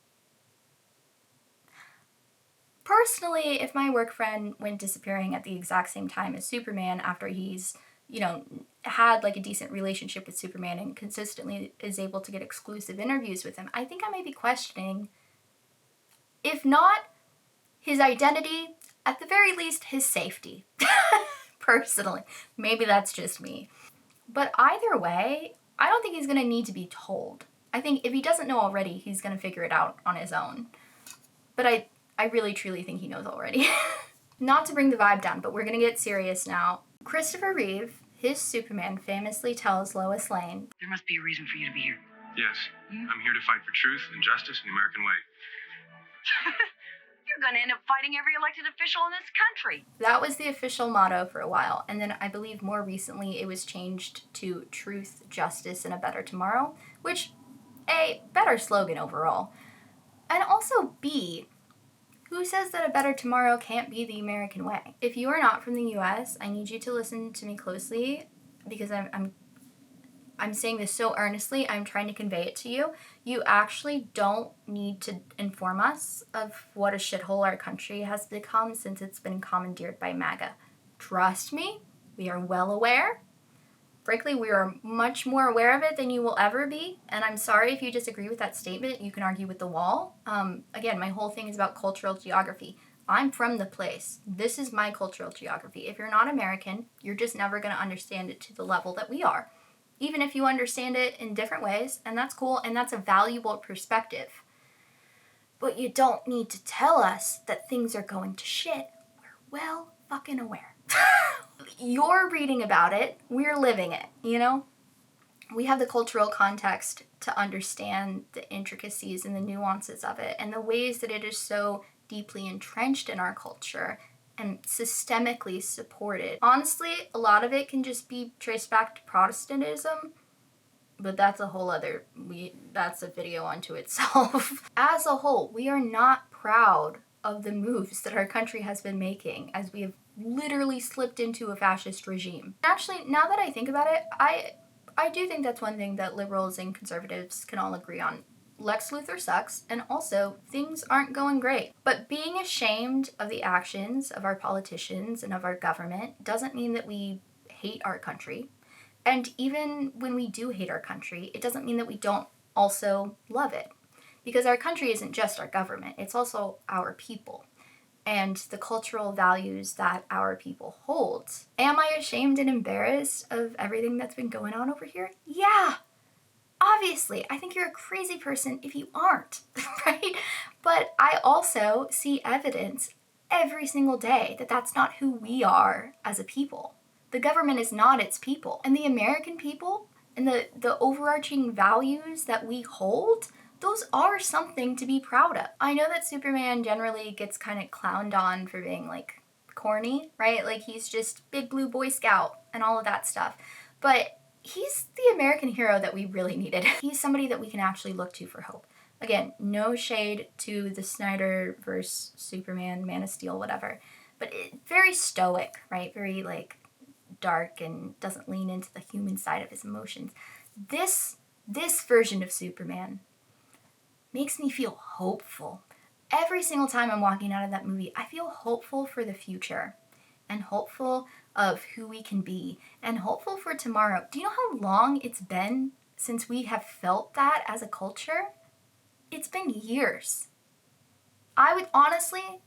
Personally, if my work friend went disappearing at the exact same time as Superman after he's, had like a decent relationship with Superman and consistently is able to get exclusive interviews with him, I think I may be questioning, if not his identity, at the very least his safety. Personally. Maybe that's just me. But either way, I don't think he's going to need to be told. I think if he doesn't know already, he's going to figure it out on his own. But I really truly think he knows already. Not to bring the vibe down, but we're gonna get serious now. Christopher Reeve, his Superman, famously tells Lois Lane, There must be a reason for you to be here. Yes, I'm here to fight for truth and justice in the American way. You're gonna end up fighting every elected official in this country. That was the official motto for a while, and then I believe more recently it was changed to truth, justice, and a better tomorrow, which, A, better slogan overall. And also B, who says that a better tomorrow can't be the American way? If you are not from the US, I need you to listen to me closely, because I'm saying this so earnestly, I'm trying to convey it to you. You actually don't need to inform us of what a shithole our country has become since it's been commandeered by MAGA. Trust me, we are well aware. Frankly, we are much more aware of it than you will ever be, and I'm sorry if you disagree with that statement. You can argue with the wall. Again, my whole thing is about cultural geography. I'm from the place. This is my cultural geography. If you're not American, you're just never going to understand it to the level that we are. Even if you understand it in different ways, and that's cool, and that's a valuable perspective. But you don't need to tell us that things are going to shit. We're well fucking aware. You're reading about it, we're living it, you know? We have the cultural context to understand the intricacies and the nuances of it and the ways that it is so deeply entrenched in our culture and systemically supported. Honestly, a lot of it can just be traced back to Protestantism, but that's a whole other, that's a video unto itself. As a whole, we are not proud of the moves that our country has been making as we have literally slipped into a fascist regime. Actually, now that I think about it, I do think that's one thing that liberals and conservatives can all agree on. Lex Luthor sucks, and also things aren't going great. But being ashamed of the actions of our politicians and of our government doesn't mean that we hate our country. And even when we do hate our country, it doesn't mean that we don't also love it. Because our country isn't just our government, it's also our people and the cultural values that our people hold. Am I ashamed and embarrassed of everything that's been going on over here? Yeah, obviously. I think you're a crazy person if you aren't, right? But I also see evidence every single day that that's not who we are as a people. The government is not its people. And the American people and the overarching values that we hold, those are something to be proud of. I know that Superman generally gets kind of clowned on for being like corny, right? Like he's just big blue Boy Scout and all of that stuff. But he's the American hero that we really needed. He's somebody that we can actually look to for hope. Again, no shade to the Snyder versus Superman, Man of Steel, whatever. But very stoic, right? Very like dark and doesn't lean into the human side of his emotions. This version of Superman makes me feel hopeful. Every single time I'm walking out of that movie, I feel hopeful for the future and hopeful of who we can be and hopeful for tomorrow. Do you know how long it's been since we have felt that as a culture? It's been years. I would honestly,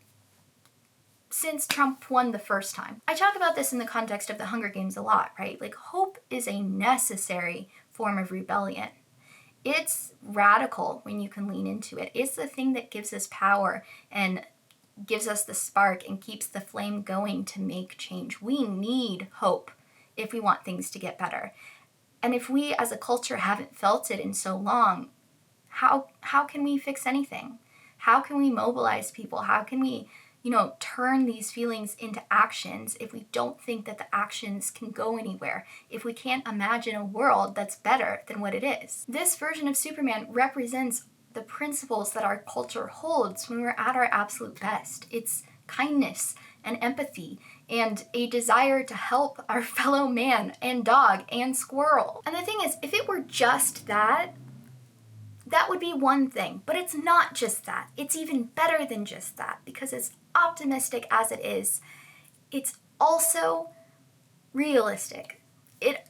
since Trump won the first time. I talk about this in the context of the Hunger Games a lot, right? Like hope is a necessary form of rebellion. It's radical when you can lean into it. It's the thing that gives us power and gives us the spark and keeps the flame going to make change. We need hope if we want things to get better. And if we as a culture haven't felt it in so long, how can we fix anything? How can we mobilize people? How can we, turn these feelings into actions if we don't think that the actions can go anywhere, if we can't imagine a world that's better than what it is? This version of Superman represents the principles that our culture holds when we're at our absolute best. It's kindness and empathy and a desire to help our fellow man and dog and squirrel. And the thing is, if it were just that would be one thing, but it's not just that. It's even better than just that, because as optimistic as it is, it's also realistic.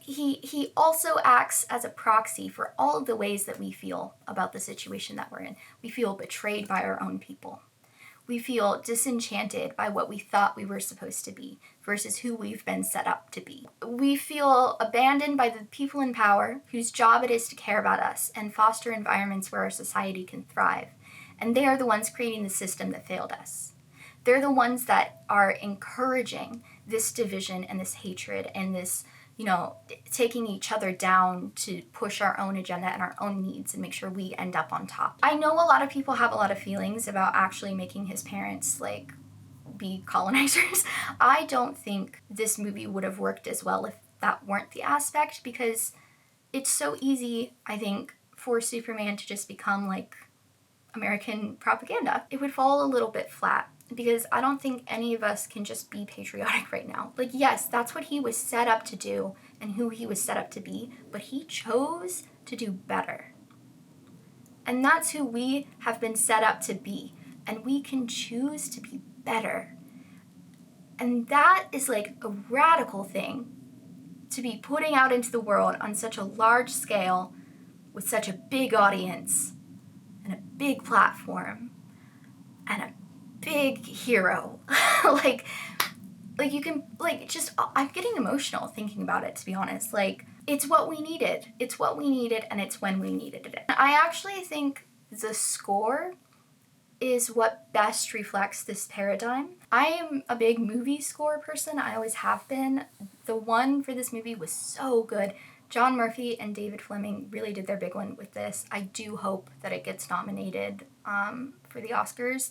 He also acts as a proxy for all of the ways that we feel about the situation that we're in. We feel betrayed by our own people. We feel disenchanted by what we thought we were supposed to be versus who we've been set up to be. We feel abandoned by the people in power whose job it is to care about us and foster environments where our society can thrive. And they are the ones creating the system that failed us. They're the ones that are encouraging this division and this hatred and this, taking each other down to push our own agenda and our own needs and make sure we end up on top. I know a lot of people have a lot of feelings about actually making his parents be colonizers. I don't think this movie would have worked as well if that weren't the aspect, because it's so easy, I think, for Superman to just become American propaganda. It would fall a little bit flat, because I don't think any of us can just be patriotic right now. Yes, that's what he was set up to do and who he was set up to be, but he chose to do better. And that's who we have been set up to be, and we can choose to be better. And that is a radical thing to be putting out into the world on such a large scale with such a big audience and a big platform and a big hero. like you can, like, just, I'm getting emotional thinking about it, to be honest. Like, it's what we needed. It's what we needed, and it's when we needed it. I actually think the score is what best reflects this paradigm. I am a big movie score person. I always have been. The one for this movie was so good. John Murphy and David Fleming really did their big one with this. I do hope that it gets nominated for the Oscars.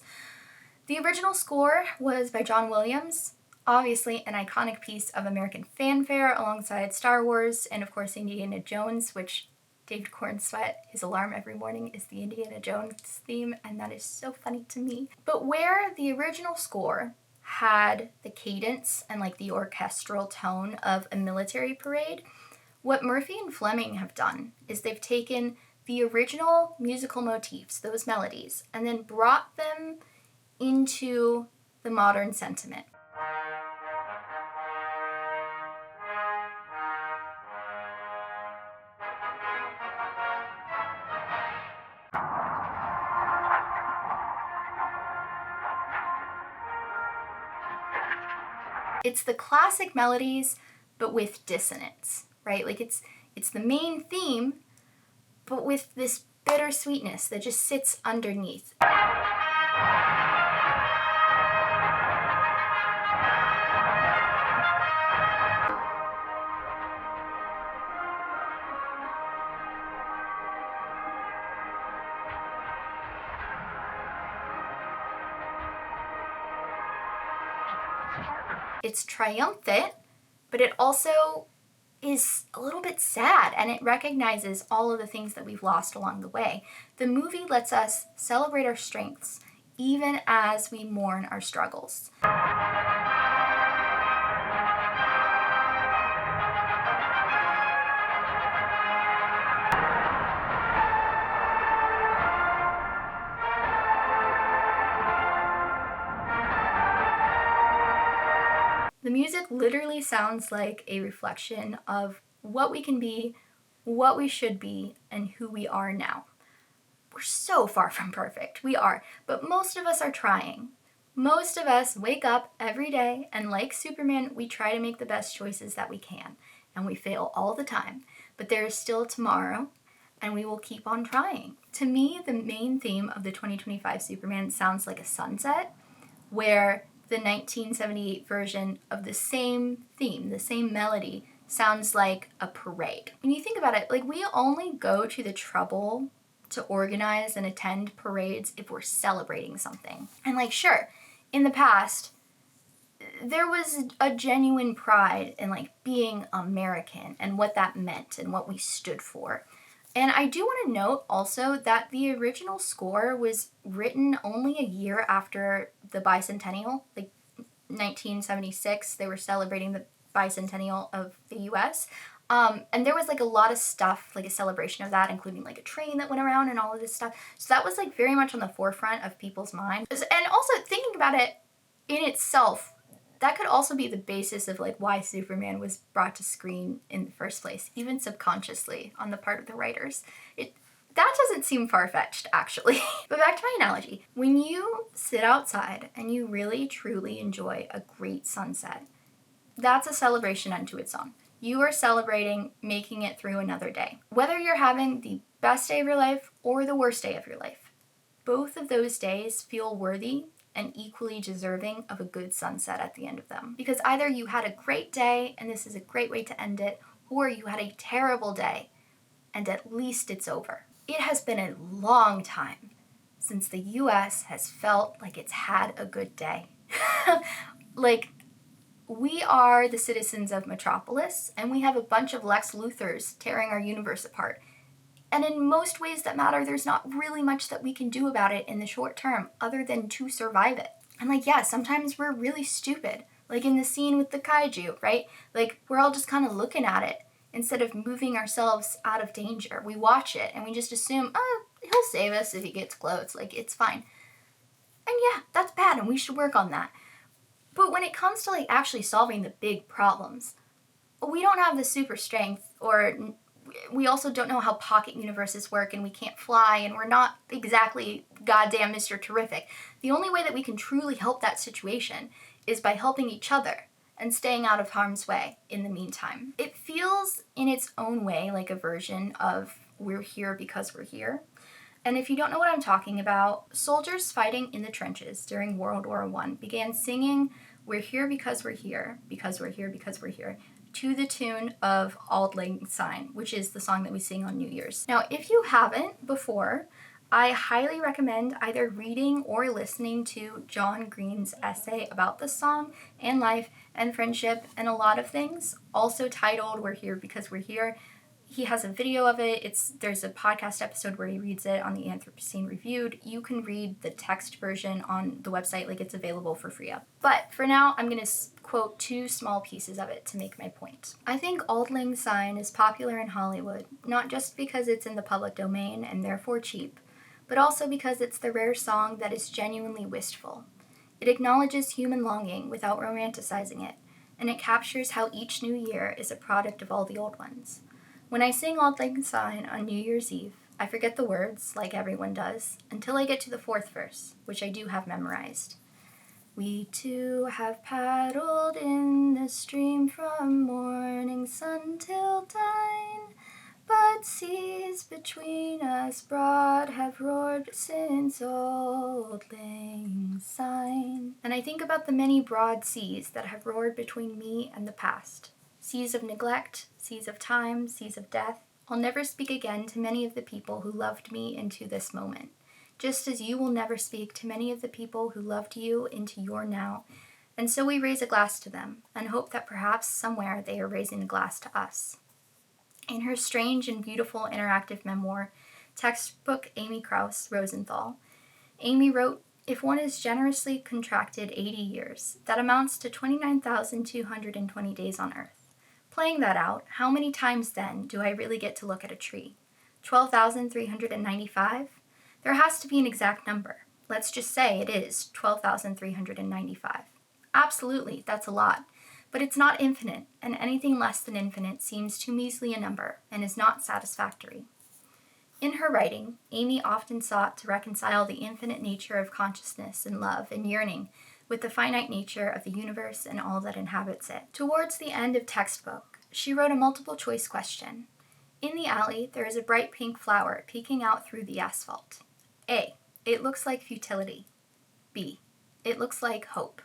The original score was by John Williams, obviously an iconic piece of American fanfare alongside Star Wars and, of course, Indiana Jones, which David Cornsweet, his alarm every morning is the Indiana Jones theme, and that is so funny to me. But where the original score had the cadence and like the orchestral tone of a military parade, what Murphy and Fleming have done is they've taken the original musical motifs, those melodies, and then brought them into the modern sentiment. It's the classic melodies, but with dissonance, right? Like it's the main theme, but with this bittersweetness that just sits underneath. It's triumphant, but it also is a little bit sad, and it recognizes all of the things that we've lost along the way. The movie lets us celebrate our strengths, even as we mourn our struggles. The music literally sounds like a reflection of what we can be, what we should be, and who we are now. We're so far from perfect. We are. But most of us are trying. Most of us wake up every day, and like Superman, we try to make the best choices that we can. And we fail all the time. But there is still tomorrow, and we will keep on trying. To me, the main theme of the 2025 Superman sounds like a sunset, where the 1978 version of the same theme, the same melody, sounds like a parade. When you think about it, like, we only go to the trouble to organize and attend parades if we're celebrating something. And like, sure, in the past, there was a genuine pride in like being American and what that meant and what we stood for. And I do want to note also that the original score was written only a year after the bicentennial, like 1976. They were celebrating the bicentennial of the US. And there was like a lot of stuff, like a celebration of that, including like a train that went around and all of this stuff. So that was like very much on the forefront of people's minds. And also thinking about it in itself, that could also be the basis of like why Superman was brought to screen in the first place, even subconsciously on the part of the writers. That doesn't seem far-fetched, actually. But back to my analogy. When you sit outside and you really truly enjoy a great sunset, that's a celebration unto its own. You are celebrating making it through another day. Whether you're having the best day of your life or the worst day of your life, both of those days feel worthy and equally deserving of a good sunset at the end of them. Because either you had a great day, and this is a great way to end it, or you had a terrible day, and at least it's over. It has been a long time since the US has felt like it's had a good day. Like, we are the citizens of Metropolis, and we have a bunch of Lex Luthors tearing our universe apart. And in most ways that matter, there's not really much that we can do about it in the short term other than to survive it. And like, yeah, sometimes we're really stupid. Like in the scene with the kaiju, right? Like, we're all just kind of looking at it instead of moving ourselves out of danger. We watch it and we just assume, oh, he'll save us if he gets close. Like, it's fine. And yeah, that's bad and we should work on that. But when it comes to like actually solving the big problems, we don't have the super strength, or we also don't know how pocket universes work, and we can't fly, and we're not exactly goddamn Mr. Terrific. The only way that we can truly help that situation is by helping each other and staying out of harm's way in the meantime. It feels in its own way like a version of We're Here Because We're Here. And if you don't know what I'm talking about, soldiers fighting in the trenches during World War I began singing We're Here Because We're Here, because we're here, because we're here, to the tune of Auld Lang Syne, which is the song that we sing on New Year's. Now, if you haven't before, I highly recommend either reading or listening to John Green's essay about this song and life and friendship and a lot of things, also titled We're Here Because We're Here. He has a video of it. There's a podcast episode where he reads it on the Anthropocene Reviewed. You can read the text version on the website, like it's available for free up. But for now, I'm going to quote 2 small pieces of it to make my point. I think Auld Lang Syne is popular in Hollywood, not just because it's in the public domain and therefore cheap, but also because it's the rare song that is genuinely wistful. It acknowledges human longing without romanticizing it, and it captures how each new year is a product of all the old ones. When I sing Auld Lang Syne on New Year's Eve, I forget the words, like everyone does, until I get to the 4th verse, which I do have memorized. We two have paddled in the stream from morning sun till dine, but seas between us broad have roared since Auld Lang Syne. And I think about the many broad seas that have roared between me and the past. Seas of neglect, seas of time, seas of death. I'll never speak again to many of the people who loved me into this moment, just as you will never speak to many of the people who loved you into your now. And so we raise a glass to them, and hope that perhaps somewhere they are raising a glass to us. In her strange and beautiful interactive memoir, textbook Amy Krauss Rosenthal, Amy wrote, "If one is generously contracted 80 years, that amounts to 29,220 days on Earth. Playing that out, how many times then do I really get to look at a tree? 12,395? There has to be an exact number. Let's just say it is 12,395. Absolutely, that's a lot. But it's not infinite, and anything less than infinite seems too measly a number and is not satisfactory." In her writing, Amy often sought to reconcile the infinite nature of consciousness and love and yearning with the finite nature of the universe and all that inhabits it. Towards the end of textbook, she wrote a multiple-choice question. In the alley, there is a bright pink flower peeking out through the asphalt. A. It looks like futility. B. It looks like hope.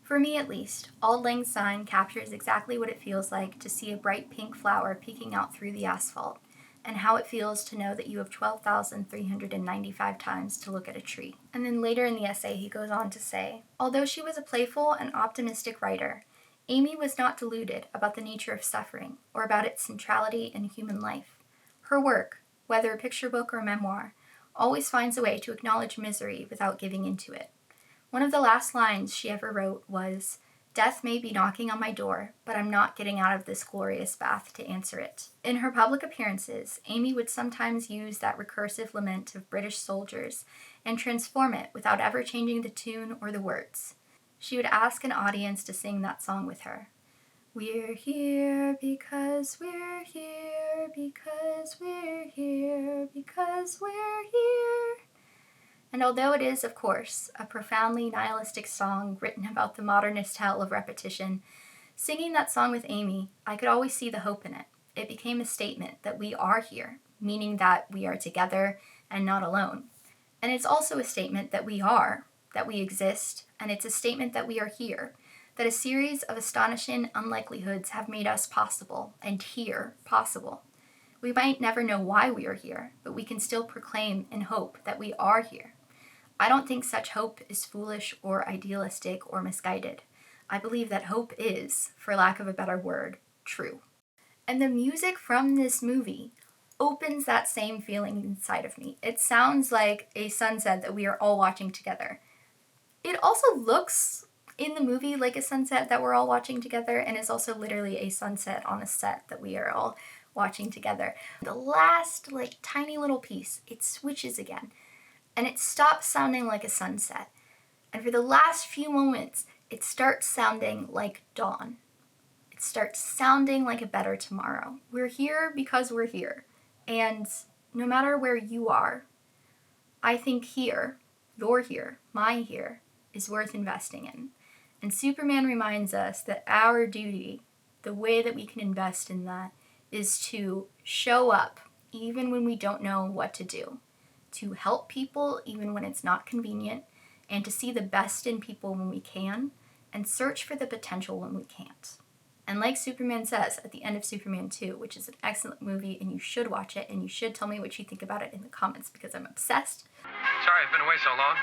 For me, at least, Auld Lang Syne captures exactly what it feels like to see a bright pink flower peeking out through the asphalt, and how it feels to know that you have 12,395 times to look at a tree. And then later in the essay, he goes on to say, although she was a playful and optimistic writer, Amy was not deluded about the nature of suffering or about its centrality in human life. Her work, whether a picture book or memoir, always finds a way to acknowledge misery without giving into it. One of the last lines she ever wrote was, "Death may be knocking on my door, but I'm not getting out of this glorious bath to answer it." In her public appearances, Amy would sometimes use that recursive lament of British soldiers and transform it without ever changing the tune or the words. She would ask an audience to sing that song with her. We're here because we're here, because we're here, because we're here. And although it is, of course, a profoundly nihilistic song written about the modernist hell of repetition, singing that song with Amy, I could always see the hope in it. It became a statement that we are here, meaning that we are together and not alone. And it's also a statement that we are, that we exist, and it's a statement that we are here, that a series of astonishing unlikelihoods have made us possible, and here possible. We might never know why we are here, but we can still proclaim and hope that we are here. I don't think such hope is foolish or idealistic or misguided. I believe that hope is, for lack of a better word, true. And the music from this movie opens that same feeling inside of me. It sounds like a sunset that we are all watching together. It also looks in the movie like a sunset that we're all watching together, and is also literally a sunset on a set that we are all watching together. The last, tiny little piece, it switches again. And it stops sounding like a sunset. And for the last few moments, it starts sounding like dawn. start sounding like a better tomorrow. We're here because we're here. And no matter where you are, I think here, your here, my here, is worth investing in. And Superman reminds us that our duty, the way that we can invest in that, is to show up even when we don't know what to do, to help people even when it's not convenient, and to see the best in people when we can, and search for the potential when we can't. And like Superman says at the end of Superman 2, which is an excellent movie and you should watch it, and you should tell me what you think about it in the comments because I'm obsessed. Sorry I've been away so long.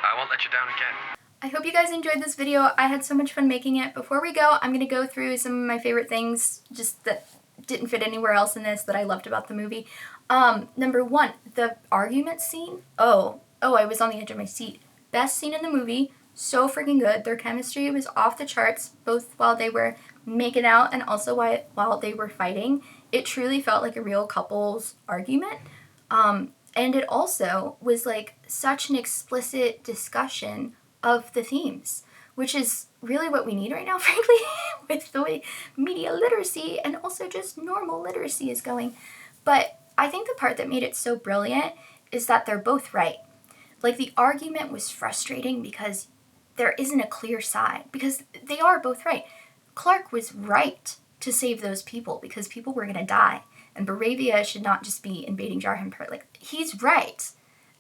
I won't let you down again. I hope you guys enjoyed this video. I had so much fun making it. Before we go, I'm going to go through some of my favorite things just that didn't fit anywhere else in this that I loved about the movie. Number one, the argument scene. Oh, I was on the edge of my seat. Best scene in the movie. So freaking good. Their chemistry was off the charts, both while they were making out and also while they were fighting. It truly felt like a real couple's argument. And it also was like such an explicit discussion of the themes, which is really what we need right now, frankly, with the way media literacy and also just normal literacy is going. But I think the part that made it so brilliant is that they're both right. Like, the argument was frustrating because there isn't a clear side, because they are both right. Clark was right to save those people because people were going to die, and Baravia should not just be invading Jarheim. Like, he's right.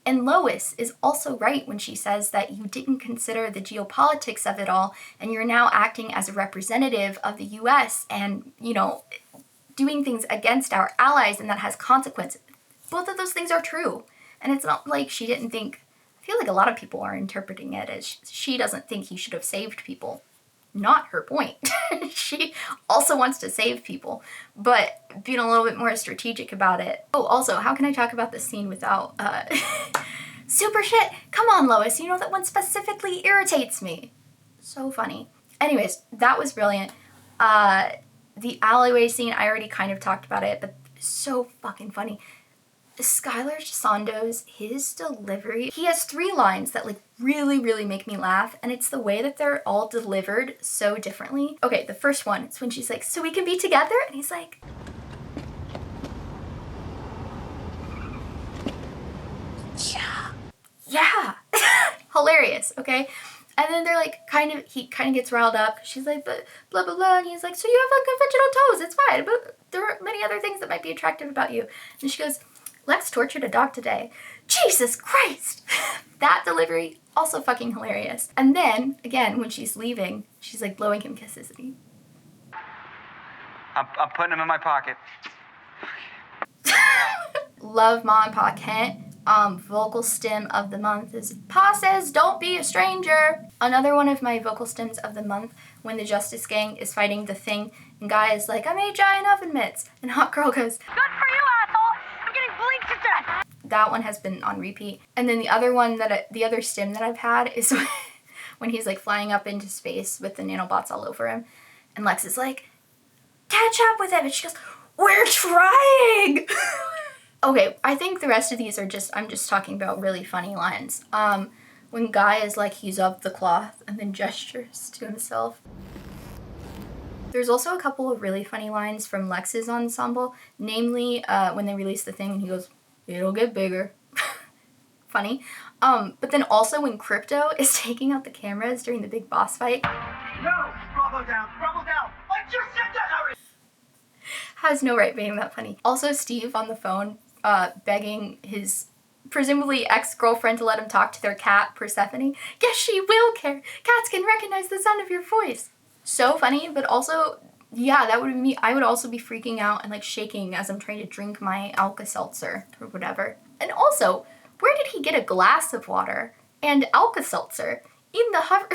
And Lois is also right when she says that you didn't consider the geopolitics of it all, and you're now acting as a representative of the US and, you know, doing things against our allies, and that has consequences. Both of those things are true. And it's not like she didn't think, I feel like a lot of people are interpreting it as she doesn't think he should have saved people. Not her point. She also wants to save people, but being a little bit more strategic about it. Oh, also, how can I talk about this scene without, super shit? Come on, Lois, you know that one specifically irritates me. So funny. Anyways, that was brilliant. The alleyway scene, I already kind of talked about it, but so fucking funny. Skylar Sandoz, his delivery, he has 3 lines that like really make me laugh, and it's the way that they're all delivered so differently. Okay, the first one, it's when she's like, so we can be together? And he's like, yeah. Hilarious, okay? And then they're like, he kind of gets riled up. She's like, but blah, blah, blah. And he's like, so you have unconventional toes, it's fine, but there are many other things that might be attractive about you. And she goes, Lex tortured a dog today. Jesus Christ! That delivery, also fucking hilarious. And then, again, when she's leaving, she's like blowing him kisses. And I'm putting them in my pocket. Love Ma and Pa Kent. Vocal stem of the month is Pa says, don't be a stranger. Another one of my vocal stems of the month, when the Justice Gang is fighting the Thing, and Guy is like, I made giant oven mitts. And Hot Girl goes, Good for you, asshole! I'm getting bleached to death! That one has been on repeat. And then the other one the other stem that I've had is when he's like flying up into space with the nanobots all over him. And Lex is like, catch up with him. And she goes, we're trying! Okay, I think the rest of these are I'm just talking about really funny lines. When Guy is like, he's of the cloth, and then gestures to himself. There's also a couple of really funny lines from Lex's ensemble, namely when they release the Thing and he goes, it'll get bigger. Funny. But then also when Crypto is taking out the cameras during the big boss fight. No! Bravo down! Bravo down! I just said that, Harry! Has no right being that funny. Also Steve on the phone begging his presumably ex-girlfriend to let him talk to their cat, Persephone. Yes, she will care. Cats can recognize the sound of your voice. So funny, but also, yeah, that would be me. I would also be freaking out and like shaking as I'm trying to drink my Alka-Seltzer or whatever. And also, where did he get a glass of water and Alka-Seltzer in the hover?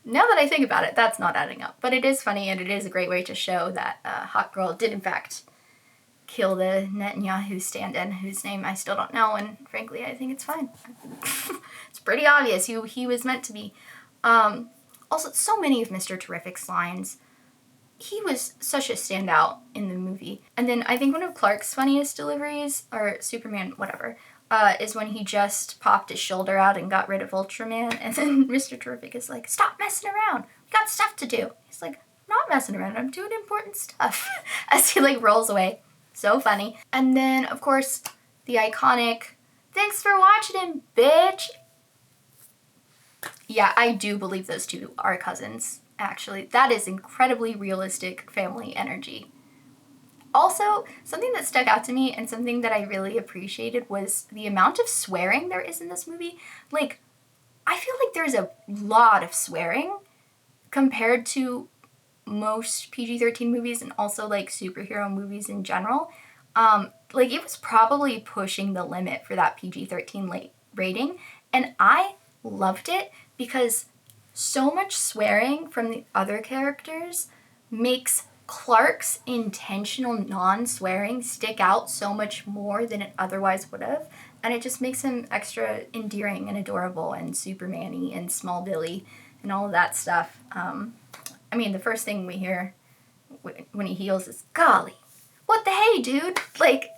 Now that I think about it, that's not adding up. But it is funny, and it is a great way to show that Hot Girl did in fact kill the Netanyahu stand-in, whose name I still don't know, and frankly, I think it's fine. It's pretty obvious who he was meant to be. Also, so many of Mr. Terrific's lines. He was such a standout in the movie. And then I think one of Clark's funniest deliveries, or Superman, whatever, is when he just popped his shoulder out and got rid of Ultraman. And then Mr. Terrific is like, stop messing around. We got stuff to do. He's like, I'm not messing around. I'm doing important stuff. As he like rolls away. So funny. And then, of course, the iconic, thanks for watching him, bitch. Yeah, I do believe those two are cousins, actually. That is incredibly realistic family energy. Also, something that stuck out to me and something that I really appreciated was the amount of swearing there is in this movie. Like, I feel like there's a lot of swearing compared to most PG-13 movies and also, like, superhero movies in general. Like, it was probably pushing the limit for that PG-13 rating, and I loved it because so much swearing from the other characters makes Clark's intentional non-swearing stick out so much more than it otherwise would have, and it just makes him extra endearing and adorable and Superman-y and Small Billy and all of that stuff. I mean, the first thing we hear when he heals is, golly, what the hey, dude? Like,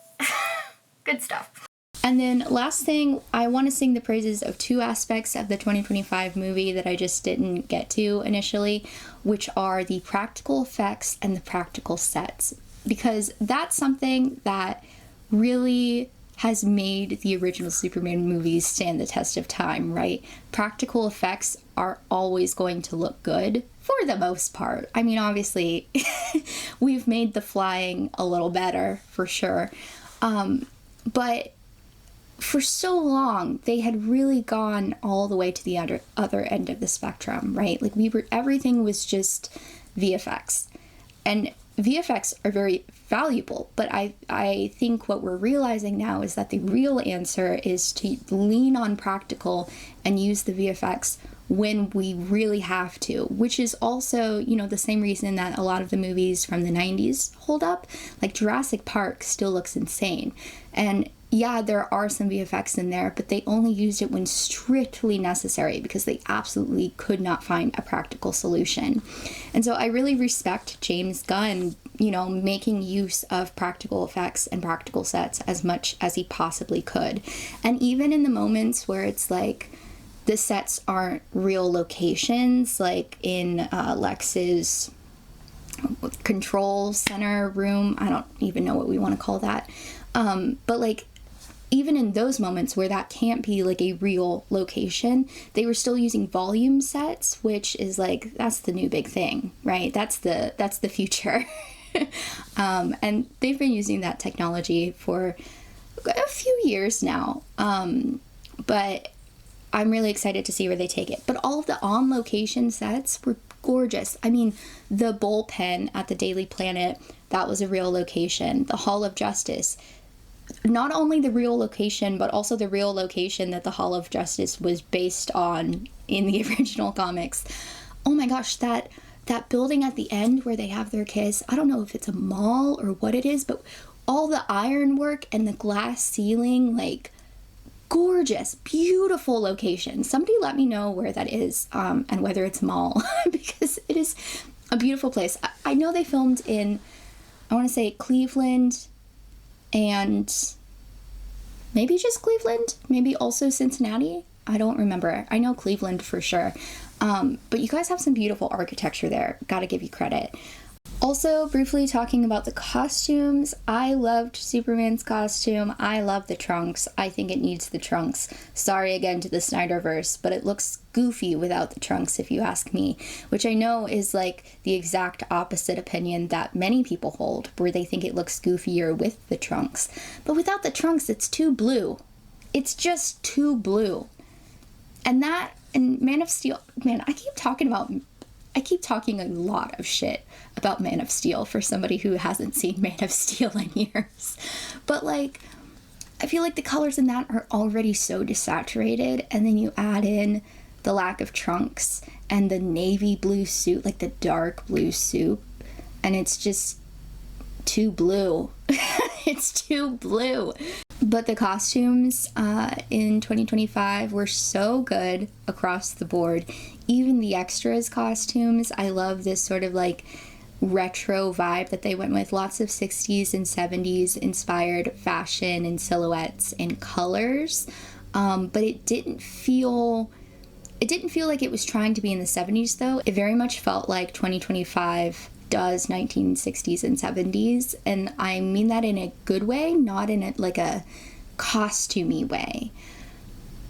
good stuff. And then last thing, I want to sing the praises of two aspects of the 2025 movie that I just didn't get to initially, which are the practical effects and the practical sets. Because that's something that really has made the original Superman movies stand the test of time, right? Practical effects are always going to look good for the most part. I mean, obviously, we've made the flying a little better for sure. But for so long, they had really gone all the way to the other end of the spectrum, right? Like everything was just VFX. And VFX are very valuable, but I think what we're realizing now is that the real answer is to lean on practical and use the VFX when we really have to, which is also, you know, the same reason that a lot of the movies from the 90s hold up. Like Jurassic Park still looks insane. And yeah, there are some VFX in there, but they only used it when strictly necessary because they absolutely could not find a practical solution. And so I really respect James Gunn, you know, making use of practical effects and practical sets as much as he possibly could. And even in the moments where it's like the sets aren't real locations, like in Lex's control center room, I don't even know what we want to call that. But like, even in those moments where that can't be like a real location, they were still using volume sets, which is like, that's the new big thing, right? That's the future. And they've been using that technology for a few years now. But I'm really excited to see where they take it. But all of the on-location sets were gorgeous. I mean, the bullpen at the Daily Planet, that was a real location. The Hall of Justice, not only the real location, but also the real location that the Hall of Justice was based on in the original comics. Oh my gosh, that building at the end where they have their kiss, I don't know if it's a mall or what it is, but all the ironwork and the glass ceiling, like, gorgeous, beautiful location. Somebody let me know where that is, and whether it's a mall, because it is a beautiful place. I know they filmed in, I want to say Cleveland, and maybe just Cleveland, maybe also Cincinnati. I don't remember. I know Cleveland for sure. But you guys have some beautiful architecture there. Gotta give you credit. Also, briefly talking about the costumes, I loved Superman's costume. I love the trunks. I think it needs the trunks. Sorry again to the Snyderverse, but it looks goofy without the trunks, if you ask me, which I know is like the exact opposite opinion that many people hold, where they think it looks goofier with the trunks. But without the trunks, it's too blue. It's just too blue. And Man of Steel, man, I keep talking a lot of shit about Man of Steel for somebody who hasn't seen Man of Steel in years. But like, I feel like the colors in that are already so desaturated, and then you add in the lack of trunks and the navy blue suit, like the dark blue suit, and it's just too blue. It's too blue. But the costumes in 2025 were so good across the board. Even the extras costumes, I love this sort of like retro vibe that they went with. Lots of 60s and 70s inspired fashion and silhouettes and colors. But it didn't feel like it was trying to be in the 70s, though. It very much felt like 2025 does 1960s and 70s, and I mean that in a good way, not in a costumey way,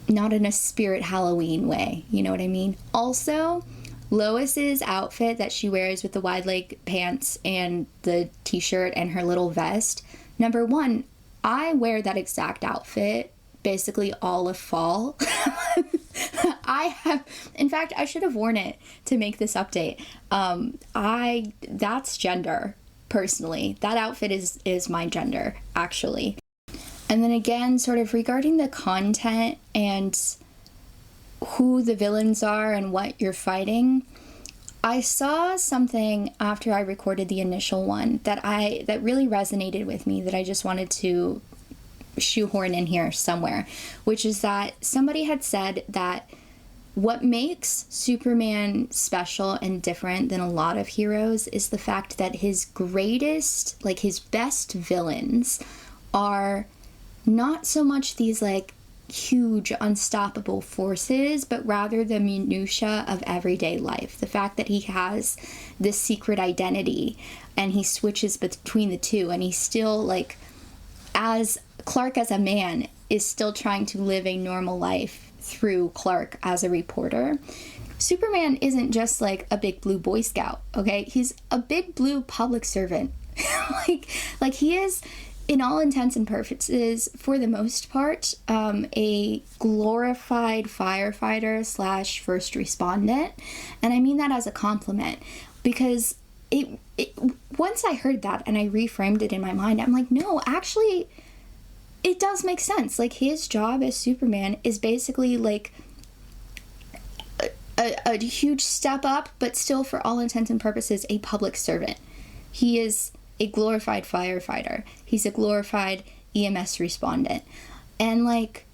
not in a spirit Halloween way, you know what I mean? Also, Lois's outfit that she wears with the wide leg pants and the t-shirt and her little vest, number one, I wear that exact outfit basically all of fall. In fact, I should have worn it to make this update. That's gender, personally. That outfit is my gender, actually. And then again, sort of regarding the content and who the villains are and what you're fighting, I saw something after I recorded the initial one that really resonated with me, that I just wanted to shoehorn in here somewhere, which is that somebody had said that what makes Superman special and different than a lot of heroes is the fact that his greatest, like his best villains, are not so much these like huge unstoppable forces, but rather the minutia of everyday life. The fact that he has this secret identity and he switches between the two, and he's still like, as Clark as a man is still trying to live a normal life through Clark as a reporter. Superman isn't just like a big blue Boy Scout, okay? He's a big blue public servant. like he is, in all intents and purposes, for the most part, a glorified firefighter / first respondent. And I mean that as a compliment, because it once I heard that and I reframed it in my mind, I'm like, no, actually, it does make sense. Like, his job as Superman is basically like a huge step up, but still, for all intents and purposes, a public servant. He is a glorified firefighter. He's a glorified EMS respondent. And like,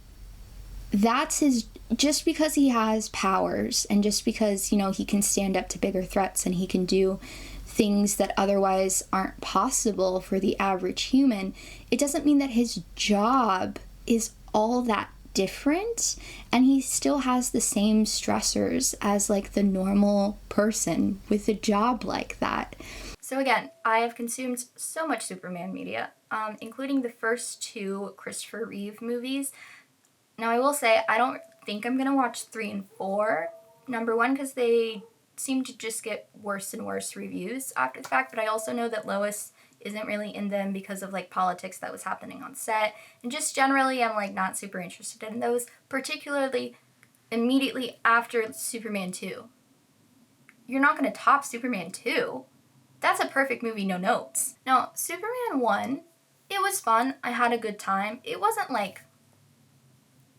that's his, just because he has powers and just because, you know, he can stand up to bigger threats and he can do things that otherwise aren't possible for the average human, it doesn't mean that his job is all that different, and he still has the same stressors as like the normal person with a job like that. So again, I have consumed so much Superman media, including the first 2 Christopher Reeve movies. Now I will say, I don't think I'm gonna watch 3 and 4. Number one, because they seem to just get worse and worse reviews after the fact, but I also know that Lois isn't really in them because of like politics that was happening on set, and just generally I'm like not super interested in those, particularly immediately after Superman 2. You're not going to top Superman 2. That's a perfect movie, no notes. Now, Superman 1, it was fun. I had a good time. It wasn't like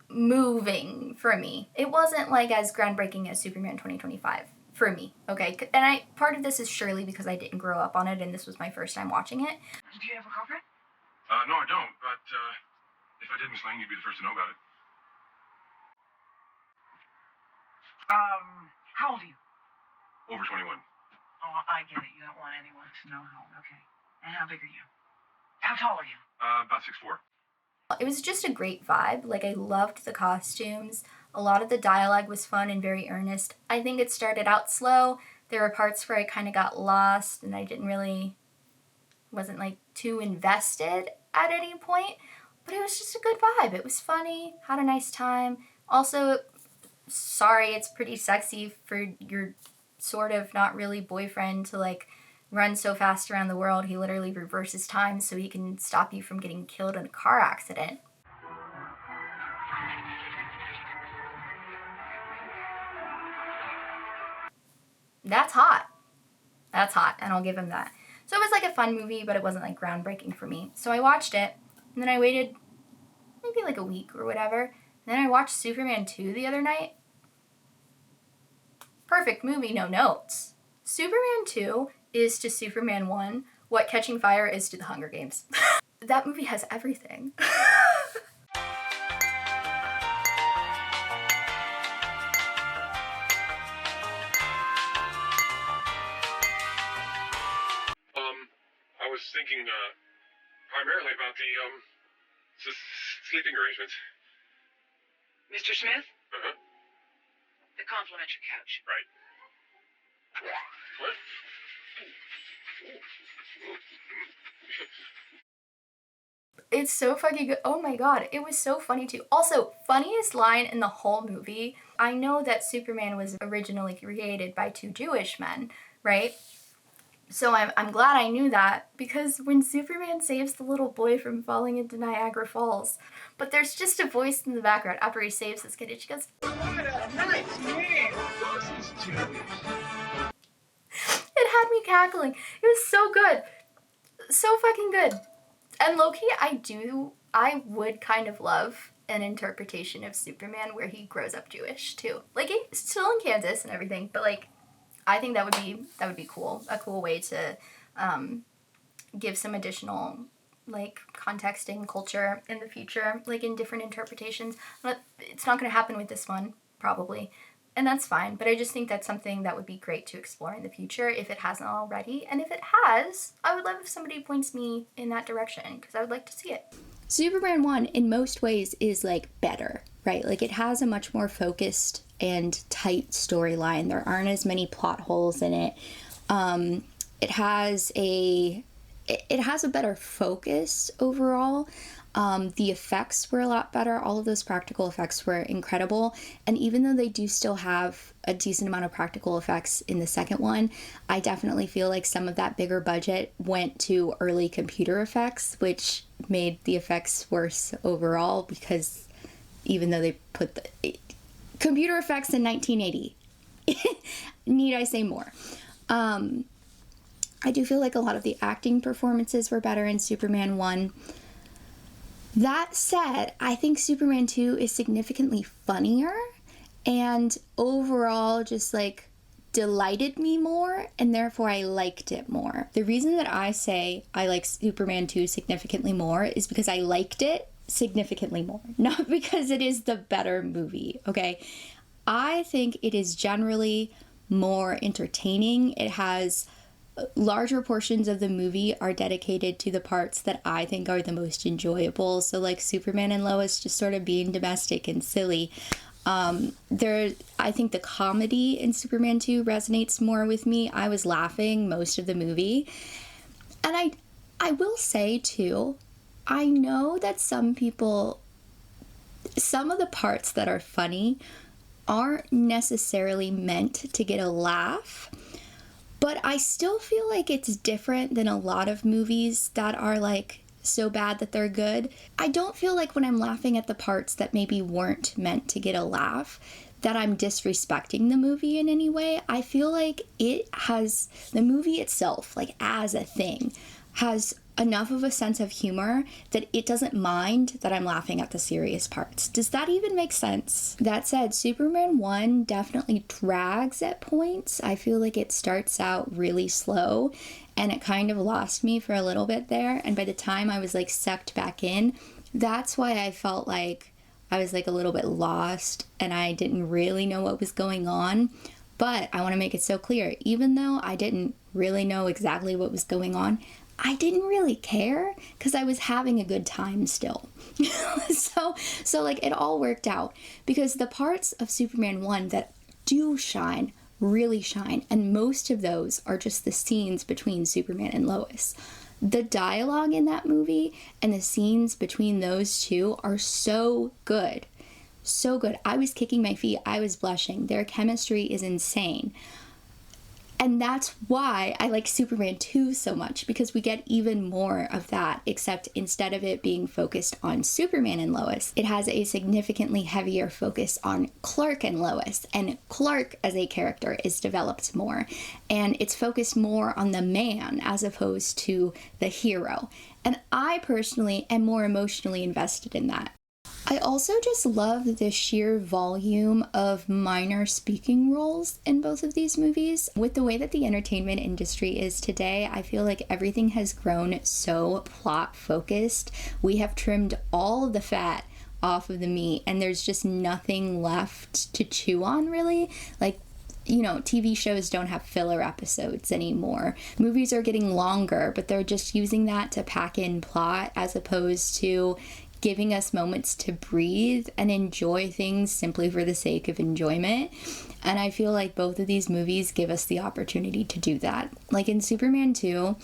moving for me. It wasn't like as groundbreaking as Superman 2025 for me, okay? And part of this is surely because I didn't grow up on it and this was my first time watching it. Do you have a girlfriend? No, I don't, but if I did, Miss Lane, you'd be the first to know about it. How old are you? Over 21. Oh, I get it. You don't want anyone to know how old. Okay. And how big are you? How tall are you? About 6'4". It was just a great vibe. Like, I loved the costumes. A lot of the dialogue was fun and very earnest. I think it started out slow. There were parts where I kind of got lost and I wasn't like too invested at any point, but it was just a good vibe. It was funny, had a nice time. Also, sorry, it's pretty sexy for your sort of not really boyfriend to like run so fast around the world. He literally reverses time so he can stop you from getting killed in a car accident. That's hot. That's hot, and I'll give him that. So it was like a fun movie, but it wasn't like groundbreaking for me. So I watched it, and then I waited maybe like a week or whatever. And then I watched Superman 2 the other night. Perfect movie, no notes. Superman 2 is to Superman 1 what Catching Fire is to the Hunger Games. That movie has everything. talking primarily about the sleeping arrangements. Mr. Smith? Uh-huh. The complimentary couch. Right. What? It's so fucking good. Oh my god, it was so funny too. Also, funniest line in the whole movie. I know that Superman was originally created by two Jewish men, right? So I'm glad I knew that, because when Superman saves the little boy from falling into Niagara Falls, but there's just a voice in the background after he saves this kid, and she goes, What a nice man! This is Jewish. it had me cackling. It was so good. So fucking good. And low-key, I would kind of love an interpretation of Superman where he grows up Jewish too. Like, he's still in Kansas and everything, but like, I think that would be cool. A cool way to give some additional like context and culture in the future, like in different interpretations. But it's not going to happen with this one, probably. And that's fine, but I just think that's something that would be great to explore in the future if it hasn't already. And if it has, I would love if somebody points me in that direction, because I would like to see it. Superman 1, in most ways, is like better, right? Like, it has a much more focused and tight storyline. There aren't as many plot holes in it. It has a better focus overall. The effects were a lot better. All of those practical effects were incredible. And even though they do still have a decent amount of practical effects in the second one, I definitely feel like some of that bigger budget went to early computer effects, which made the effects worse overall, because even though they put the computer effects in 1980, need I say more? I do feel like a lot of the acting performances were better in Superman 1. That said, I think Superman 2 is significantly funnier and overall just like delighted me more, and therefore I liked it more. The reason that I say I like Superman 2 significantly more is because I liked it significantly more, not because it is the better movie, okay? I think it is generally more entertaining. It has larger portions of the movie are dedicated to the parts that I think are the most enjoyable. So like Superman and Lois just sort of being domestic and silly. I think the comedy in Superman 2 resonates more with me. I was laughing most of the movie. And I will say too, I know that some of the parts that are funny aren't necessarily meant to get a laugh. But I still feel like it's different than a lot of movies that are like so bad that they're good. I don't feel like when I'm laughing at the parts that maybe weren't meant to get a laugh, that I'm disrespecting the movie in any way. I feel like the movie itself, like as a thing, has enough of a sense of humor that it doesn't mind that I'm laughing at the serious parts. Does that even make sense? That said, Superman 1 definitely drags at points. I feel like it starts out really slow and it kind of lost me for a little bit there. And by the time I was like sucked back in, that's why I felt like I was like a little bit lost and I didn't really know what was going on. But I want to make it so clear, even though I didn't really know exactly what was going on, I didn't really care because I was having a good time still. so like it all worked out, because the parts of Superman 1 that do shine, really shine, and most of those are just the scenes between Superman and Lois. The dialogue in that movie and the scenes between those two are so good. So good. I was kicking my feet. I was blushing. Their chemistry is insane. And that's why I like Superman 2 so much, because we get even more of that, except instead of it being focused on Superman and Lois, it has a significantly heavier focus on Clark and Lois. And Clark as a character is developed more. And it's focused more on the man as opposed to the hero. And I personally am more emotionally invested in that. I also just love the sheer volume of minor speaking roles in both of these movies. With the way that the entertainment industry is today, I feel like everything has grown so plot focused. We have trimmed all of the fat off of the meat and there's just nothing left to chew on, really. Like, you know, TV shows don't have filler episodes anymore. Movies are getting longer, but they're just using that to pack in plot as opposed to giving us moments to breathe and enjoy things simply for the sake of enjoyment. And I feel like both of these movies give us the opportunity to do that. Like in Superman 2,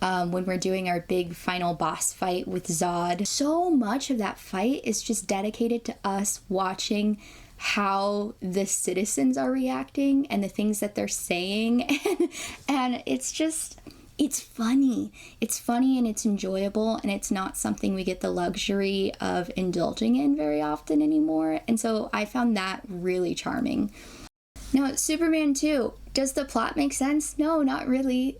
when we're doing our big final boss fight with Zod, so much of that fight is just dedicated to us watching how the citizens are reacting and the things that they're saying. And it's funny. It's funny and it's enjoyable, and it's not something we get the luxury of indulging in very often anymore. And so I found that really charming. Now, Superman 2, does the plot make sense? No, not really.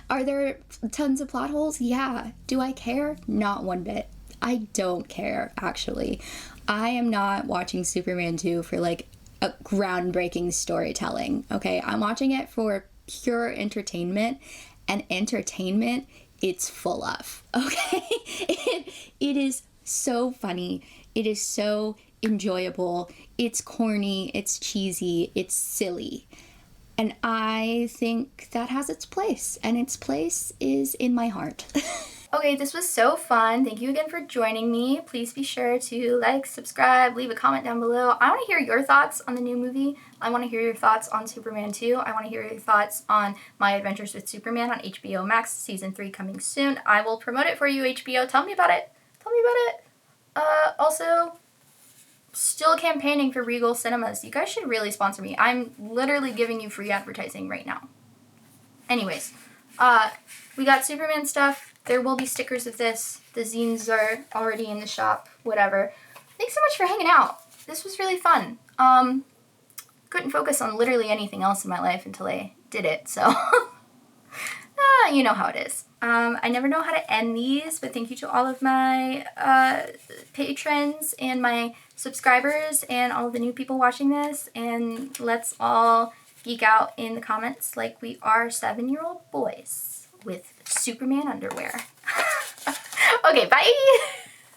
Are there tons of plot holes? Yeah. Do I care? Not one bit. I don't care, actually. I am not watching Superman 2 for like a groundbreaking storytelling, okay? I'm watching it for pure entertainment, and entertainment it's full of, okay? It is so funny. It is so enjoyable. It's corny. It's cheesy. It's silly. And I think that has its place, and its place is in my heart. Okay, this was so fun. Thank you again for joining me. Please be sure to like, subscribe, leave a comment down below. I want to hear your thoughts on the new movie. I want to hear your thoughts on Superman 2. I want to hear your thoughts on My Adventures with Superman on HBO Max, Season 3 coming soon. I will promote it for you, HBO. Tell me about it. Tell me about it. Also, still campaigning for Regal Cinemas. You guys should really sponsor me. I'm literally giving you free advertising right now. Anyways, we got Superman stuff. There will be stickers of this. The zines are already in the shop, whatever. Thanks so much for hanging out. This was really fun. Couldn't focus on literally anything else in my life until I did it, so you know how it is. I never know how to end these, but thank you to all of my patrons and my subscribers and all of the new people watching this, and let's all geek out in the comments like we are 7-year-old boys with Superman underwear. Okay, bye!